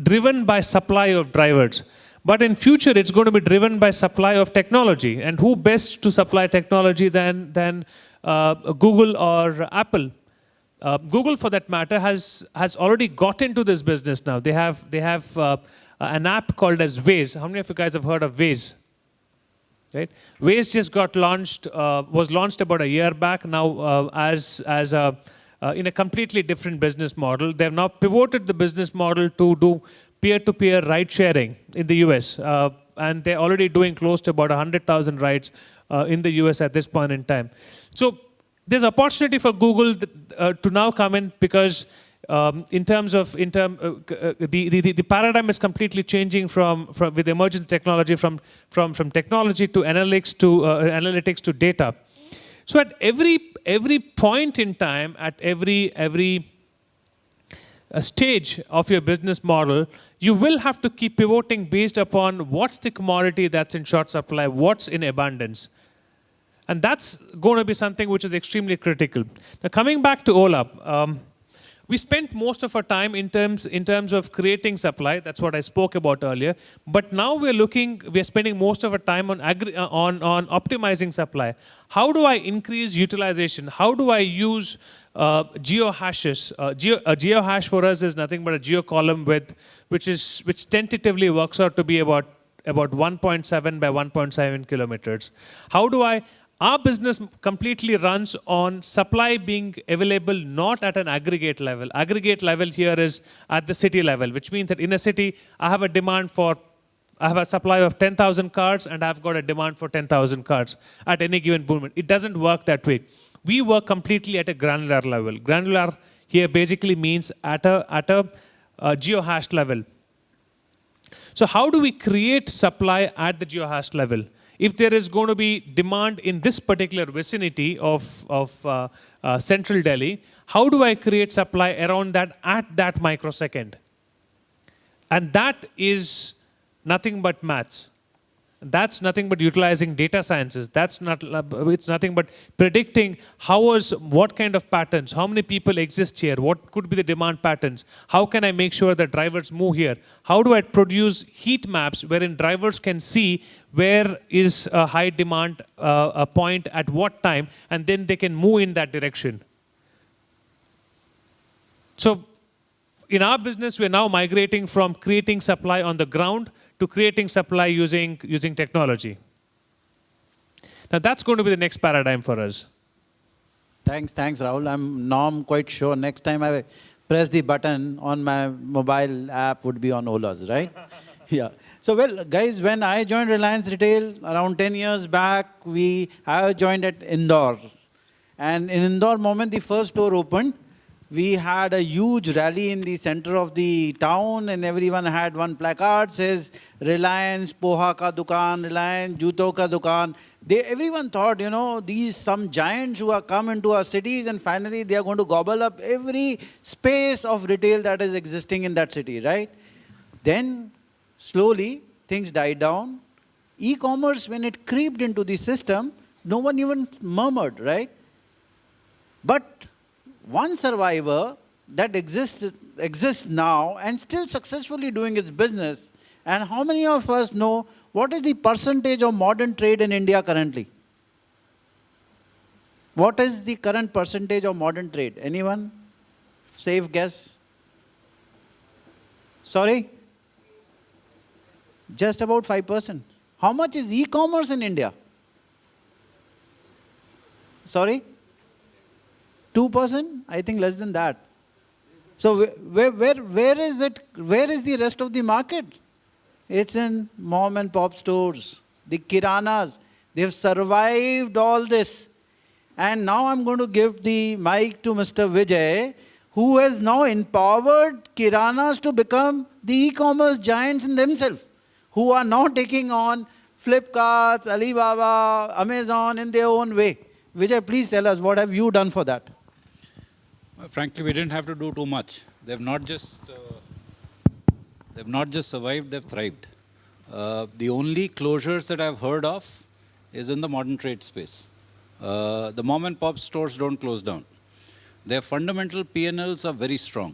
driven by supply of drivers. But in future, it's going to be driven by supply of technology. And who best to supply technology than Google or Apple? Google, for that matter, has already got into this business now. They have an app called as Waze. How many of you guys have heard of Waze? Right? Waze just got launched, was launched about a year back now in a completely different business model. They've now pivoted the business model to do peer-to-peer ride sharing in the US. And they're already doing close to about 100,000 rides in the US at this point in time. So there's opportunity for Google to now come in because the paradigm is completely changing with emergent technology from technology to analytics to data. So at every point in time, at every stage of your business model, you will have to keep pivoting based upon what's the commodity that's in short supply, what's in abundance. And that's going to be something which is extremely critical. Now, coming back to Ola, we spent most of our time in terms of creating supply. That's what I spoke about earlier. But now we're spending most of our time on optimizing supply. How do I increase utilization? How do I use geo hashes? A geo hash for us is nothing but a geo column which tentatively works out to be about 1.7 by 1.7 kilometers. Our business completely runs on supply being available not at an aggregate level. Aggregate level here is at the city level, which means that in a city, I have a supply of 10,000 cars and I've got a demand for 10,000 cars at any given moment. It doesn't work that way. We work completely at a granular level. Granular here basically means at a geo-hashed level. So how do we create supply at the geo-hashed level? If there is going to be demand in this particular vicinity of central Delhi, how do I create supply around that at that microsecond? And that is nothing but maths. That's nothing but utilizing data sciences. It's nothing but predicting what kind of patterns, how many people exist here, what could be the demand patterns, how can I make sure that drivers move here, how do I produce heat maps wherein drivers can see where is a high demand a point at what time, and then they can move in that direction. So in our business, we're now migrating from creating supply on the ground to creating supply using technology. Now that's going to be the next paradigm for us. Thanks, Rahul. I'm quite sure next time I press the button on my mobile app would be on Ola's, right? Yeah. So, well, guys, when I joined Reliance Retail around 10 years back, I joined at Indore. And in Indore moment, the first store opened. We had a huge rally in the center of the town, and everyone had one placard says Reliance Poha ka dukan, Reliance Juto ka dukan. Everyone thought, these some giants who have come into our cities, and finally they are going to gobble up every space of retail that is existing in that city, right? Then slowly things died down. E-commerce, when it creeped into the system, no one even murmured, right? But one survivor that exists now and still successfully doing its business, and how many of us know What is the percentage of modern trade in India currently? What is the current percentage of modern trade? Anyone? Safe guess? Sorry? Just about 5%. How much is e-commerce in India? Sorry? 2%? I think less than that. So where is it? Where is the rest of the market? It's in mom and pop stores, the kiranas. They've survived all this. And now I'm going to give the mic to Mr. Vijay, who has now empowered kiranas to become the e-commerce giants in themselves, who are now taking on Flipkart, Alibaba, Amazon in their own way. Vijay, please tell us, what have you done for that? Frankly, we didn't have to do too much. They've not just survived, they've thrived. The only closures that I've heard of is in the modern trade space. The mom and pop stores don't close down. Their fundamental P&Ls are very strong.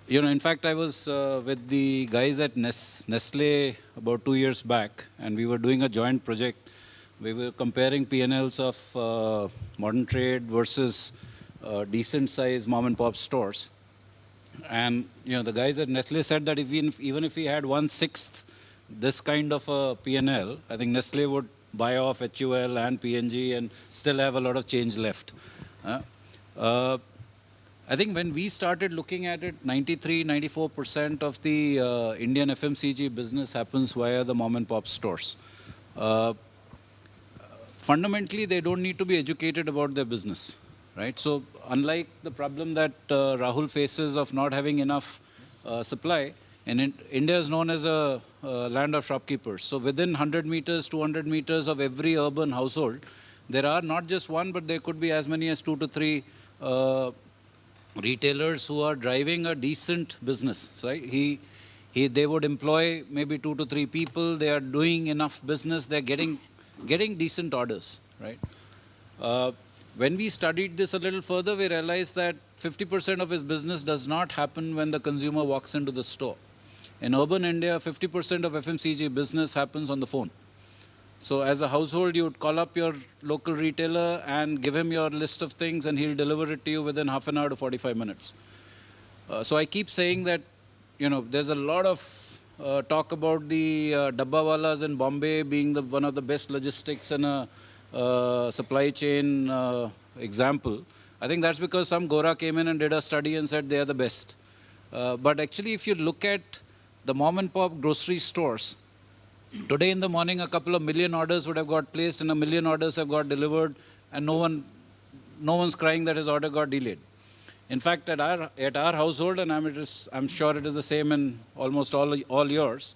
In fact, I was with the guys at Nestle about 2 years back, and we were doing a joint project. We were comparing P&Ls of modern trade versus decent-sized mom-and-pop stores. And the guys at Nestle said that even if we had 1/6 this kind of a P&L, I think Nestle would buy off HUL and P&G and still have a lot of change left. I think when we started looking at it, 93-94% of the Indian FMCG business happens via the mom-and-pop stores. Fundamentally, they don't need to be educated about their business, right? So unlike the problem that Rahul faces of not having enough supply, and India is known as a land of shopkeepers. So within 100 meters, 200 meters of every urban household, there are not just one, but there could be as many as 2 to 3 retailers who are driving a decent business, right? They would employ maybe 2 to 3 people. They are doing enough business. They're getting decent orders, right? When we studied this a little further, we realized that 50% of his business does not happen when the consumer walks into the store. In urban India, 50% of FMCG business happens on the phone. So as a household, you would call up your local retailer and give him your list of things, and he'll deliver it to you within half an hour to 45 minutes. So I keep saying that, there's a lot of talk about the dabbawalas in Bombay being one of the best logistics and a supply chain example. I think that's because some Gora came in and did a study and said they are the best. But actually, if you look at the mom and pop grocery stores, today in the morning, a couple of million orders would have got placed and 1 million orders have got delivered, and no one's crying that his order got delayed. In fact, at our household, and I'm sure it is the same in almost all yours,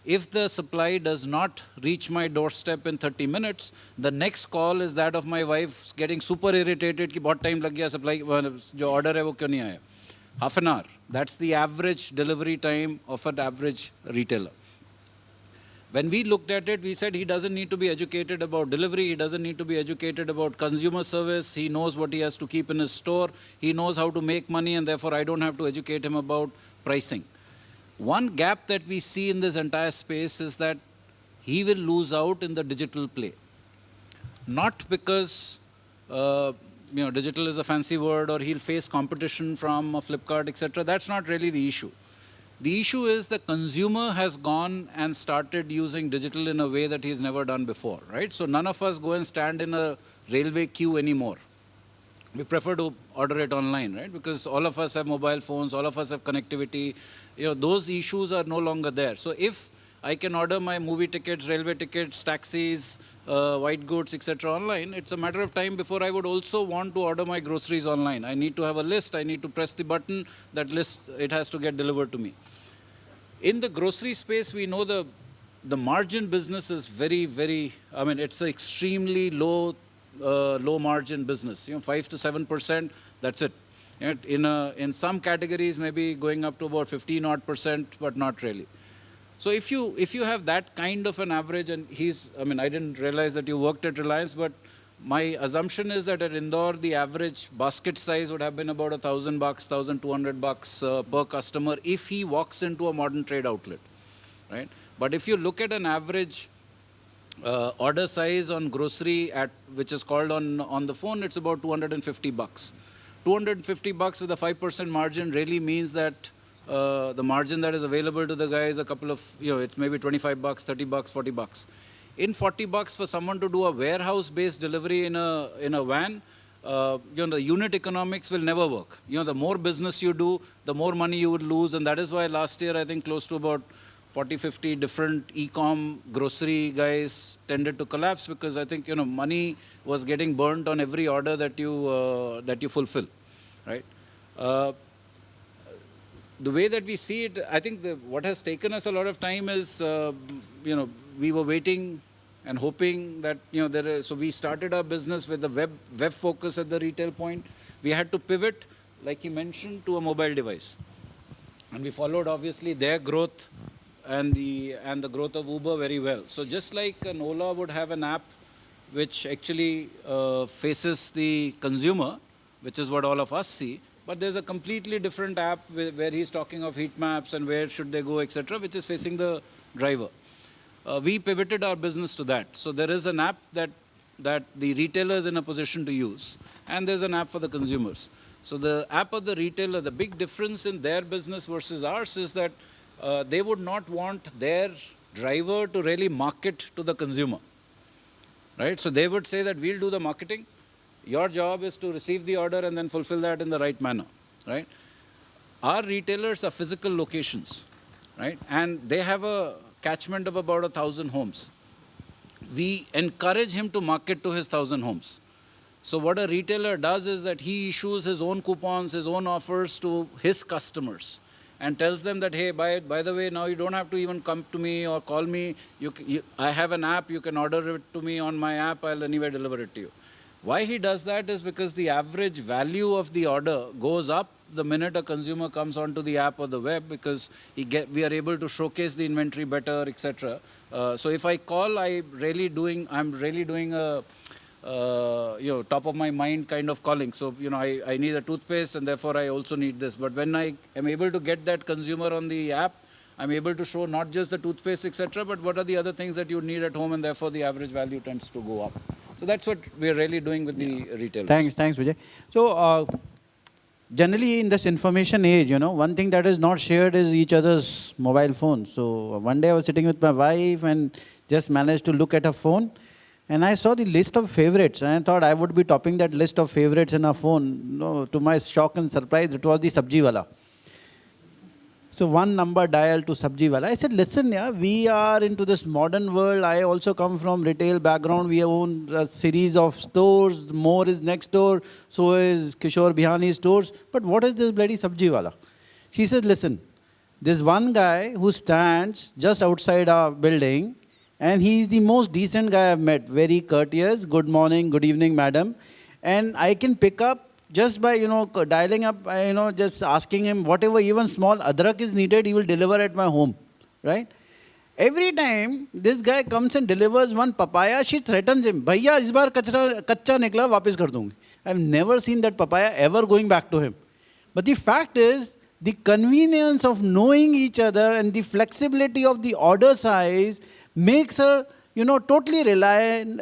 if the supply does not reach my doorstep in 30 minutes, the next call is that of my wife getting super irritated कि बहुत time लग गया supply जो order है वो क्यों नहीं आया. Half an hour. That's the average delivery time of an average retailer. When we looked at it, we said he doesn't need to be educated about delivery. He doesn't need to be educated about consumer service. He knows what he has to keep in his store. He knows how to make money, and therefore I don't have to educate him about pricing. One gap that we see in this entire space is that he will lose out in the digital play. Not because digital is a fancy word, or he'll face competition from Flipkart, etc. That's not really the issue. The issue is the consumer has gone and started using digital in a way that he's never done before, right? So none of us go and stand in a railway queue anymore. We prefer to order it online, right? Because all of us have mobile phones, all of us have connectivity. Those issues are no longer there. So if I can order my movie tickets, railway tickets, taxis, white goods, etc. online, it's a matter of time before I would also want to order my groceries online. I need to have a list. I need to press the button. That list, it has to get delivered to me. In the grocery space, we know the margin business is very, very, it's an extremely low margin business. 5 to 7%, that's it. In some categories, maybe going up to about 15%, but not really. So if you have that kind of an average, and I didn't realize that you worked at Reliance, but my assumption is that at Indore, the average basket size would have been about $1,000, $1,200 per customer if he walks into a modern trade outlet, right? But if you look at an average order size on grocery which is called on the phone, it's about 250 bucks. 250 bucks with a 5% margin really means that the margin that is available to the guy is a couple of, it's maybe 25 bucks, 30 bucks, 40 bucks. In 40 bucks for someone to do a warehouse-based delivery in a van, the unit economics will never work. The more business you do, the more money you would lose, and that is why last year I think close to about 40, 50 different e-com grocery guys tended to collapse because I think money was getting burnt on every order that you fulfill, right? The way that we see it, I think what has taken us a lot of time is, we were waiting and hoping that, so we started our business with the web focus at the retail point. We had to pivot, like he mentioned, to a mobile device. And we followed, obviously, their growth and the growth of Uber very well. So just like an Ola would have an app which actually faces the consumer, which is what all of us see, but there's a completely different app where he's talking of heat maps and where should they go, etc., which is facing the driver. We pivoted our business to that. So there is an app that the retailer is in a position to use, and there's an app for the consumers. So the app of the retailer, the big difference in their business versus ours is that they would not want their driver to really market to the consumer, right? So they would say that we'll do the marketing. Your job is to receive the order and then fulfill that in the right manner, right? Our retailers are physical locations, right? And they have a catchment of about 1,000 homes. We encourage him to market to his 1,000 homes. So what a retailer does is that he issues his own coupons, his own offers to his customers and tells them that, hey, by the way, now you don't have to even come to me or call me. I have an app, you can order it to me on my app, I'll anyway deliver it to you. Why he does that is because the average value of the order goes up the minute a consumer comes onto the app or the web, because we are able to showcase the inventory better, etc. So if I call, I'm really doing a top of my mind kind of calling. So I need a toothpaste and therefore I also need this. But when I am able to get that consumer on the app, I'm able to show not just the toothpaste, etc., but what are the other things that you need at home, and therefore the average value tends to go up. So that's what we're really doing with the retailers. Thanks, Vijay. So generally in this information age, one thing that is not shared is each other's mobile phones. So one day I was sitting with my wife and just managed to look at her phone, and I saw the list of favorites, and I thought I would be topping that list of favorites in her phone. To my shock and surprise, it was the Sabji Wala. So one number dialed to Sabji Wala. I said, listen, we are into this modern world. I also come from retail background. We own a series of stores. More is next door. So is Kishore Bihani's stores. But what is this bloody Sabji Wala? She said, listen, there's one guy who stands just outside our building, and he's the most decent guy I've met. Very courteous. Good morning, good evening, madam. And I can pick up just by, dialing up, just asking him whatever, even small adrak is needed, he will deliver at my home, right? Every time this guy comes and delivers one papaya, she threatens him, Bhaiya, is baar kacha nikla, wapis kar dungi. I've never seen that papaya ever going back to him. But the fact is, the convenience of knowing each other and the flexibility of the order size makes her, totally relying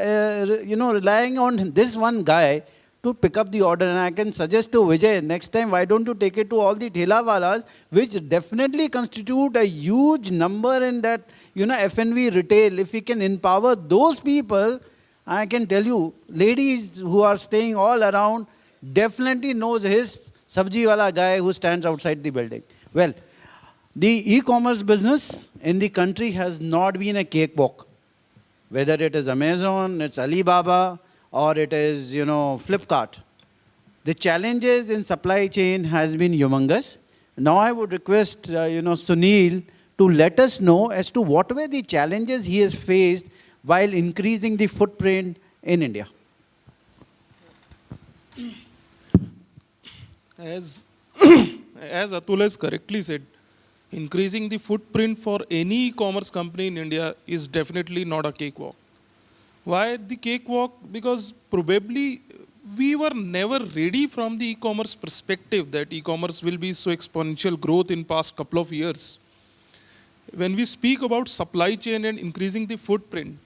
on this one guy to pick up the order. And I can suggest to Vijay, next time, why don't you take it to all the thela walas, which definitely constitute a huge number in that, F&B retail. If we can empower those people, I can tell you, ladies who are staying all around definitely knows his Sabji Wala guy who stands outside the building. Well, the e-commerce business in the country has not been a cakewalk. Whether it is Amazon, it's Alibaba, or it is, Flipkart. The challenges in supply chain has been humongous. Now I would request, Sunil to let us know as to what were the challenges he has faced while increasing the footprint in India. As Atul has correctly said, increasing the footprint for any e-commerce company in India is definitely not a cakewalk. Why the cakewalk? Because probably we were never ready from the e-commerce perspective that e-commerce will be so exponential growth in past couple of years. when we speak about supply chain and increasing the footprint,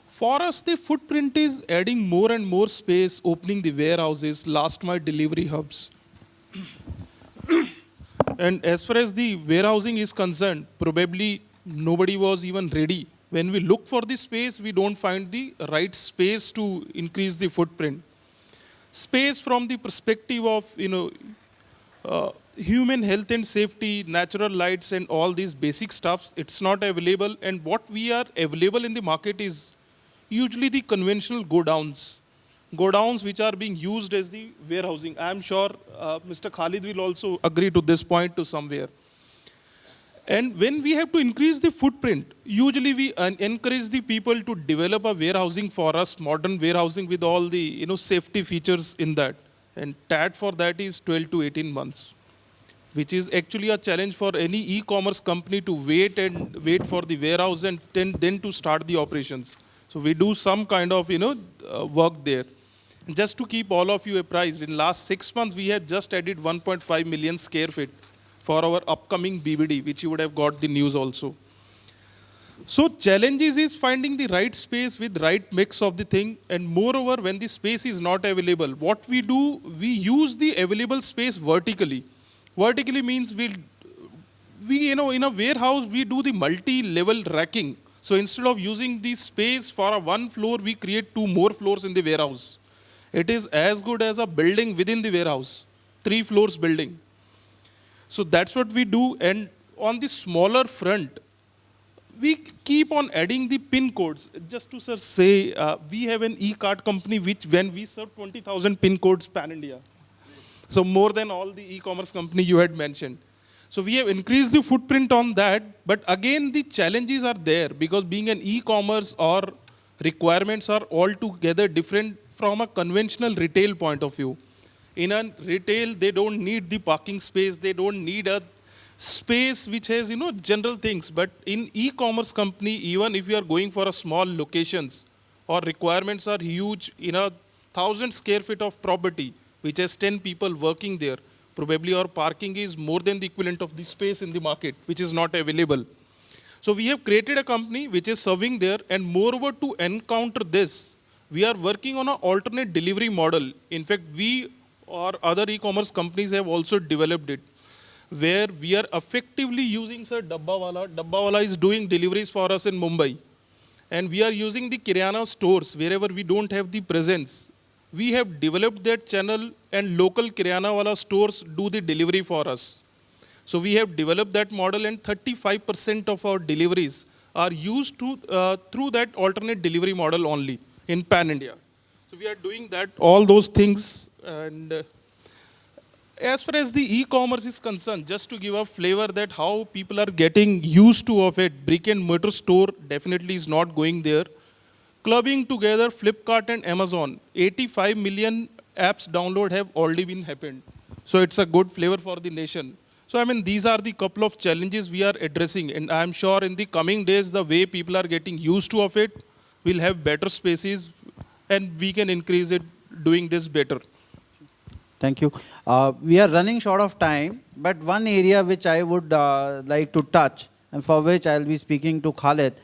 for us, the footprint is adding more and more space, opening the warehouses, last mile delivery hubs. And as far as the warehousing is concerned, probably nobody was even ready. When we look for the space, we don't find the right space to increase the footprint. Space from the perspective of, human health and safety, natural lights and all these basic stuffs, it's not available. And what we are available in the market is usually the conventional godowns which are being used as the warehousing. I'm sure Mr. Khalid will also agree to this point to somewhere. And when we have to increase the footprint, usually we encourage the people to develop a warehousing for us, modern warehousing with all the safety features in that. And TAT for that is 12 to 18 months, which is actually a challenge for any e-commerce company to wait for the warehouse and then to start the operations. So we do some kind of work there. And just to keep all of you apprised, in last 6 months we had just added 1.5 million square feet for our upcoming BBD, which you would have got the news also. So challenges is finding the right space with right mix of the thing, and moreover, when the space is not available, what we do, we use the available space vertically. Vertically means we in a warehouse, we do the multi-level racking. So instead of using the space for a one floor, we create 2 more floors in the warehouse. It is as good as a building within the warehouse, 3 floors building. So that's what we do. And on the smaller front, we keep on adding the pin codes. Just to say, we have an e-card company which when we serve 20,000 pin codes pan-India. So more than all the e-commerce company you had mentioned. So we have increased the footprint on that, but again the challenges are there because being an e-commerce or requirements are altogether different from a conventional retail point of view. In a retail, they don't need the parking space, they don't need a space which has general things. But in e-commerce company, even if you are going for a small locations or requirements are huge, 1,000 square feet of property, which has 10 people working there, probably our parking is more than the equivalent of the space in the market, which is not available. So we have created a company which is serving there, and moreover to encounter this, we are working on an alternate delivery model. In fact, we or other e-commerce companies have also developed it, where we are effectively using Dabbawala. Dabbawala is doing deliveries for us in Mumbai. And we are using the Kiryana stores wherever we don't have the presence. We have developed that channel and local Kiryana wala stores do the delivery for us. So we have developed that model, and 35% of our deliveries are used through that alternate delivery model only in pan-India. So we are doing that, all those things. And as far as the e-commerce is concerned, just to give a flavor that how people are getting used to of it, brick and mortar store definitely is not going there. Clubbing together Flipkart and Amazon, 85 million apps download have already been happened. So it's a good flavor for the nation. So these are the couple of challenges we are addressing, and I'm sure in the coming days, the way people are getting used to of it, we'll have better spaces, and we can increase it doing this better. Thank you. We are running short of time, but one area which I would like to touch, and for which I'll be speaking to Khalid.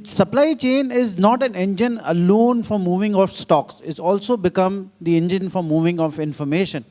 Supply chain is not an engine alone for moving of stocks. It's also become the engine for moving of information.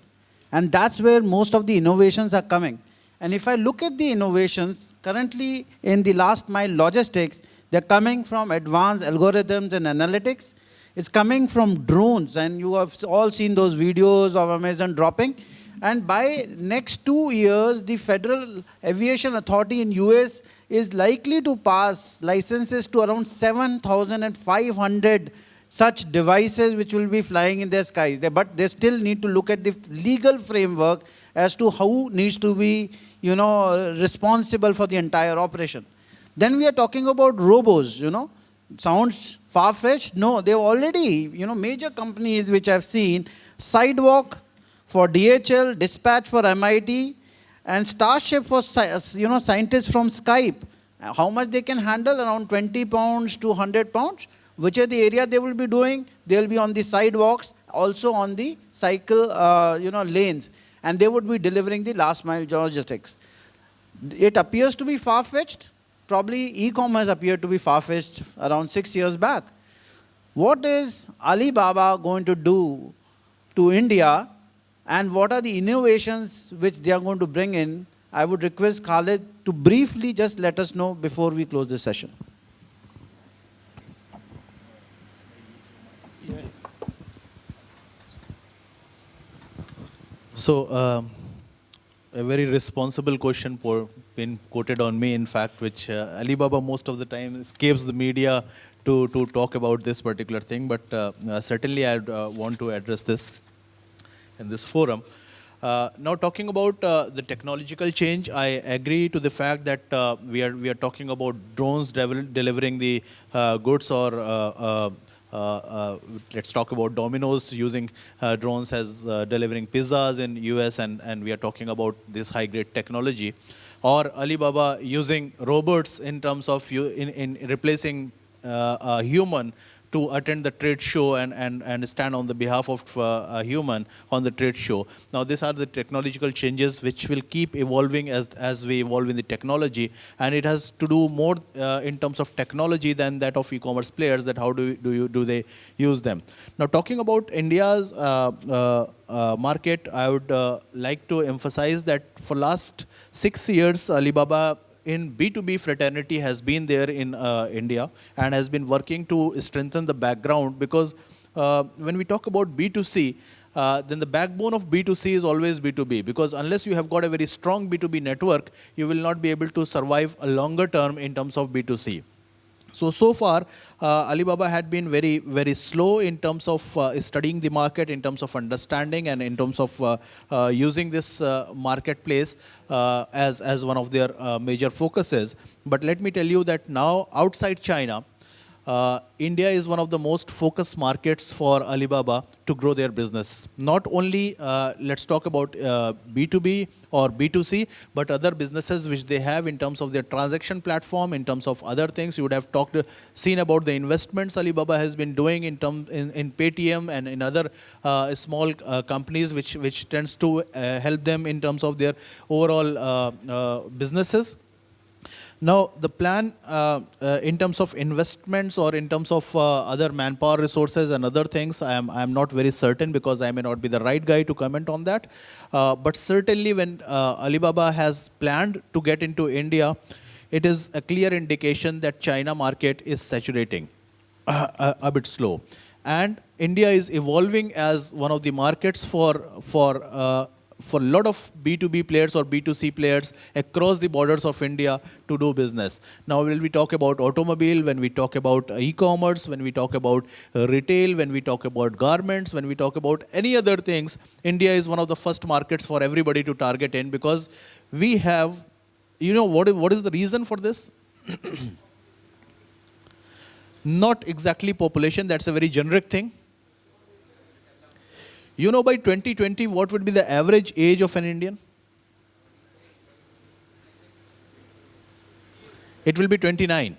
And that's where most of the innovations are coming. And if I look at the innovations, currently in the last mile logistics, they're coming from advanced algorithms and analytics. It's coming from drones, and you have all seen those videos of Amazon dropping. And by next 2 years, the Federal Aviation Authority in US is likely to pass licenses to around 7,500 such devices which will be flying in their skies. But they still need to look at the legal framework as to who needs to be, responsible for the entire operation. Then we are talking about robos, Sounds far-fetched? No, they've already, major companies which I've seen, Sidewalk for DHL, Dispatch for MIT, and Starship for, scientists from Skype. How much they can handle? Around 20 pounds to 100 pounds. Which are the area they will be doing? They will be on the sidewalks, also on the cycle, lanes. And they would be delivering the last mile logistics. It appears to be far-fetched. Probably e-commerce appeared to be far-fetched around 6 years back. What is Alibaba going to do to India, and what are the innovations which they are going to bring in? I would request Khalid to briefly just let us know before we close this session. So, a very responsible question been quoted on me, in fact, which Alibaba most of the time escapes the media to talk about this particular thing, but certainly I want to address this in this forum. Now, talking about the technological change, I agree to the fact that we are talking about drones delivering the goods, or let's talk about Domino's using drones as delivering pizzas in US, and we are talking about this high-grade technology, or Alibaba using robots in terms of in replacing a human to attend the trade show and stand on the behalf of a human on the trade show. Now, these are the technological changes which will keep evolving as we evolve in the technology, and it has to do more in terms of technology than that of e-commerce players, that how do they use them. Now, talking about India's market, I would like to emphasize that for last 6 years, Alibaba in B2B fraternity has been there in India and has been working to strengthen the background, because when we talk about B2C, then the backbone of B2C is always B2B, because unless you have got a very strong B2B network, you will not be able to survive a longer term in terms of B2C. So far, Alibaba had been very, very slow in terms of studying the market, in terms of understanding, and in terms of using this marketplace as one of their major focuses. But let me tell you that now, outside China, India is one of the most focused markets for Alibaba to grow their business. Not only let's talk about B2B or B2C, but other businesses which they have in terms of their transaction platform, in terms of other things. You would have seen about the investments Alibaba has been doing in Paytm and in other small companies, which tends to help them in terms of their overall businesses. Now, the plan in terms of investments or in terms of other manpower resources and other things, I am not very certain, because I may not be the right guy to comment on that. But certainly when Alibaba has planned to get into India, it is a clear indication that China market is saturating a bit slow. And India is evolving as one of the markets for a lot of B2B players or B2C players across the borders of India to do business. Now, when we talk about automobile, when we talk about e-commerce, when we talk about retail, when we talk about garments, when we talk about any other things, India is one of the first markets for everybody to target in, because we have, what is the reason for this? Not exactly population, that's a very generic thing. By 2020, what would be the average age of an Indian? It will be 29.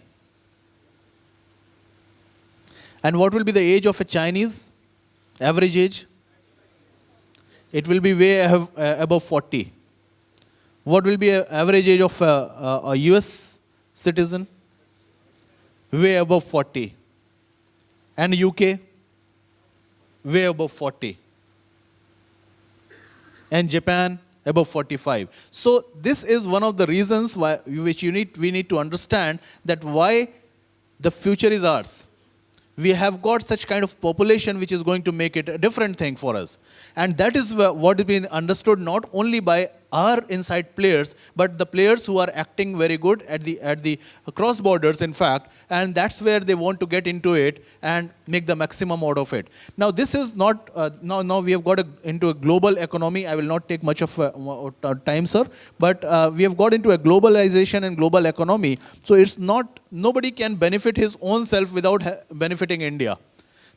And what will be the age of a Chinese? Average age? It will be way above 40. What will be the average age of a US citizen? Way above 40. And UK? Way above 40. And Japan above 45. So this is one of the reasons which we need to understand that why the future is ours. We have got such kind of population which is going to make it a different thing for us. And that is what has been understood not only by our inside players, but the players who are acting very good at the cross borders, in fact, and that's where they want to get into it and make the maximum out of it. Now, this is not, now we have got into a global economy. I will not take much of time, sir, but we have got into a globalization and global economy. So it's not, nobody can benefit his own self without benefiting India.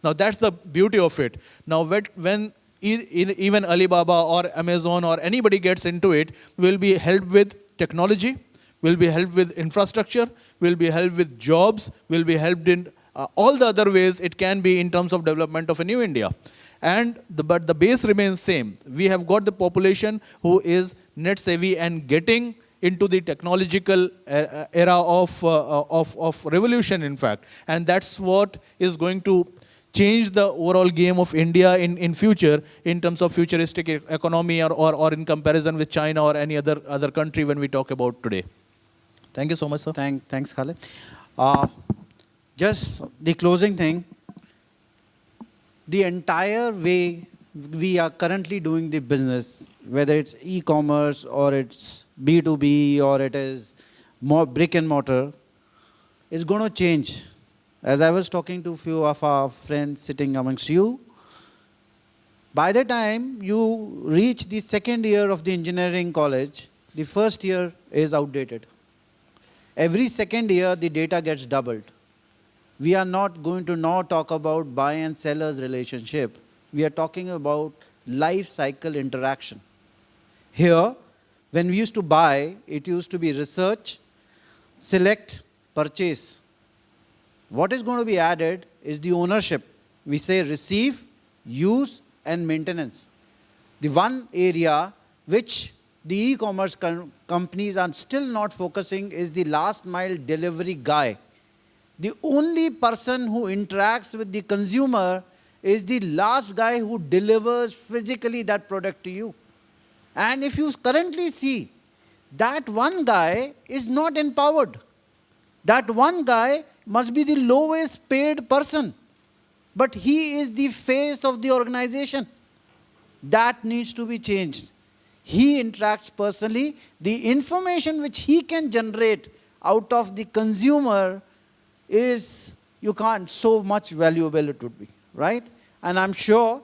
Now, that's the beauty of it. Now, when even Alibaba or Amazon or anybody gets into it, will be helped with technology, will be helped with infrastructure, will be helped with jobs, will be helped in all the other ways it can be in terms of development of a new India. But the base remains same. We have got the population who is net savvy and getting into the technological era of revolution, in fact. And that's what is going to change the overall game of India in future, in terms of futuristic economy, or in comparison with China or any other country when we talk about today. Thank you so much, sir. Thanks, Khaled. Just the closing thing. The entire way we are currently doing the business, whether it's e-commerce or it's B2B or it is more brick and mortar, is going to change. As I was talking to a few of our friends sitting amongst you, by the time you reach the second year of the engineering college, the first year is outdated. Every second year, the data gets doubled. We are not going to now talk about buy and seller's relationship. We are talking about life cycle interaction. Here, when we used to buy, it used to be research, select, purchase. What is going to be added is the ownership. We say receive, use, and maintenance. The one area which the e-commerce companies are still not focusing is the last mile delivery guy. The only person who interacts with the consumer is the last guy who delivers physically that product to you. And if you currently see, that one guy is not empowered. That one guy must be the lowest paid person, but he is the face of the organization. That needs to be changed. He interacts personally. The information which he can generate out of the consumer is, you can't, so much valuable it would be, right? And I'm sure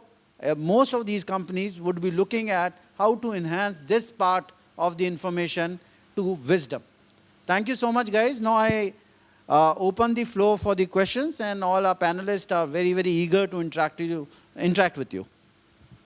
most of these companies would be looking at how to enhance this part of the information to wisdom. Thank you so much, guys. Now I open the floor for the questions, and all our panelists are very, very eager to interact with you.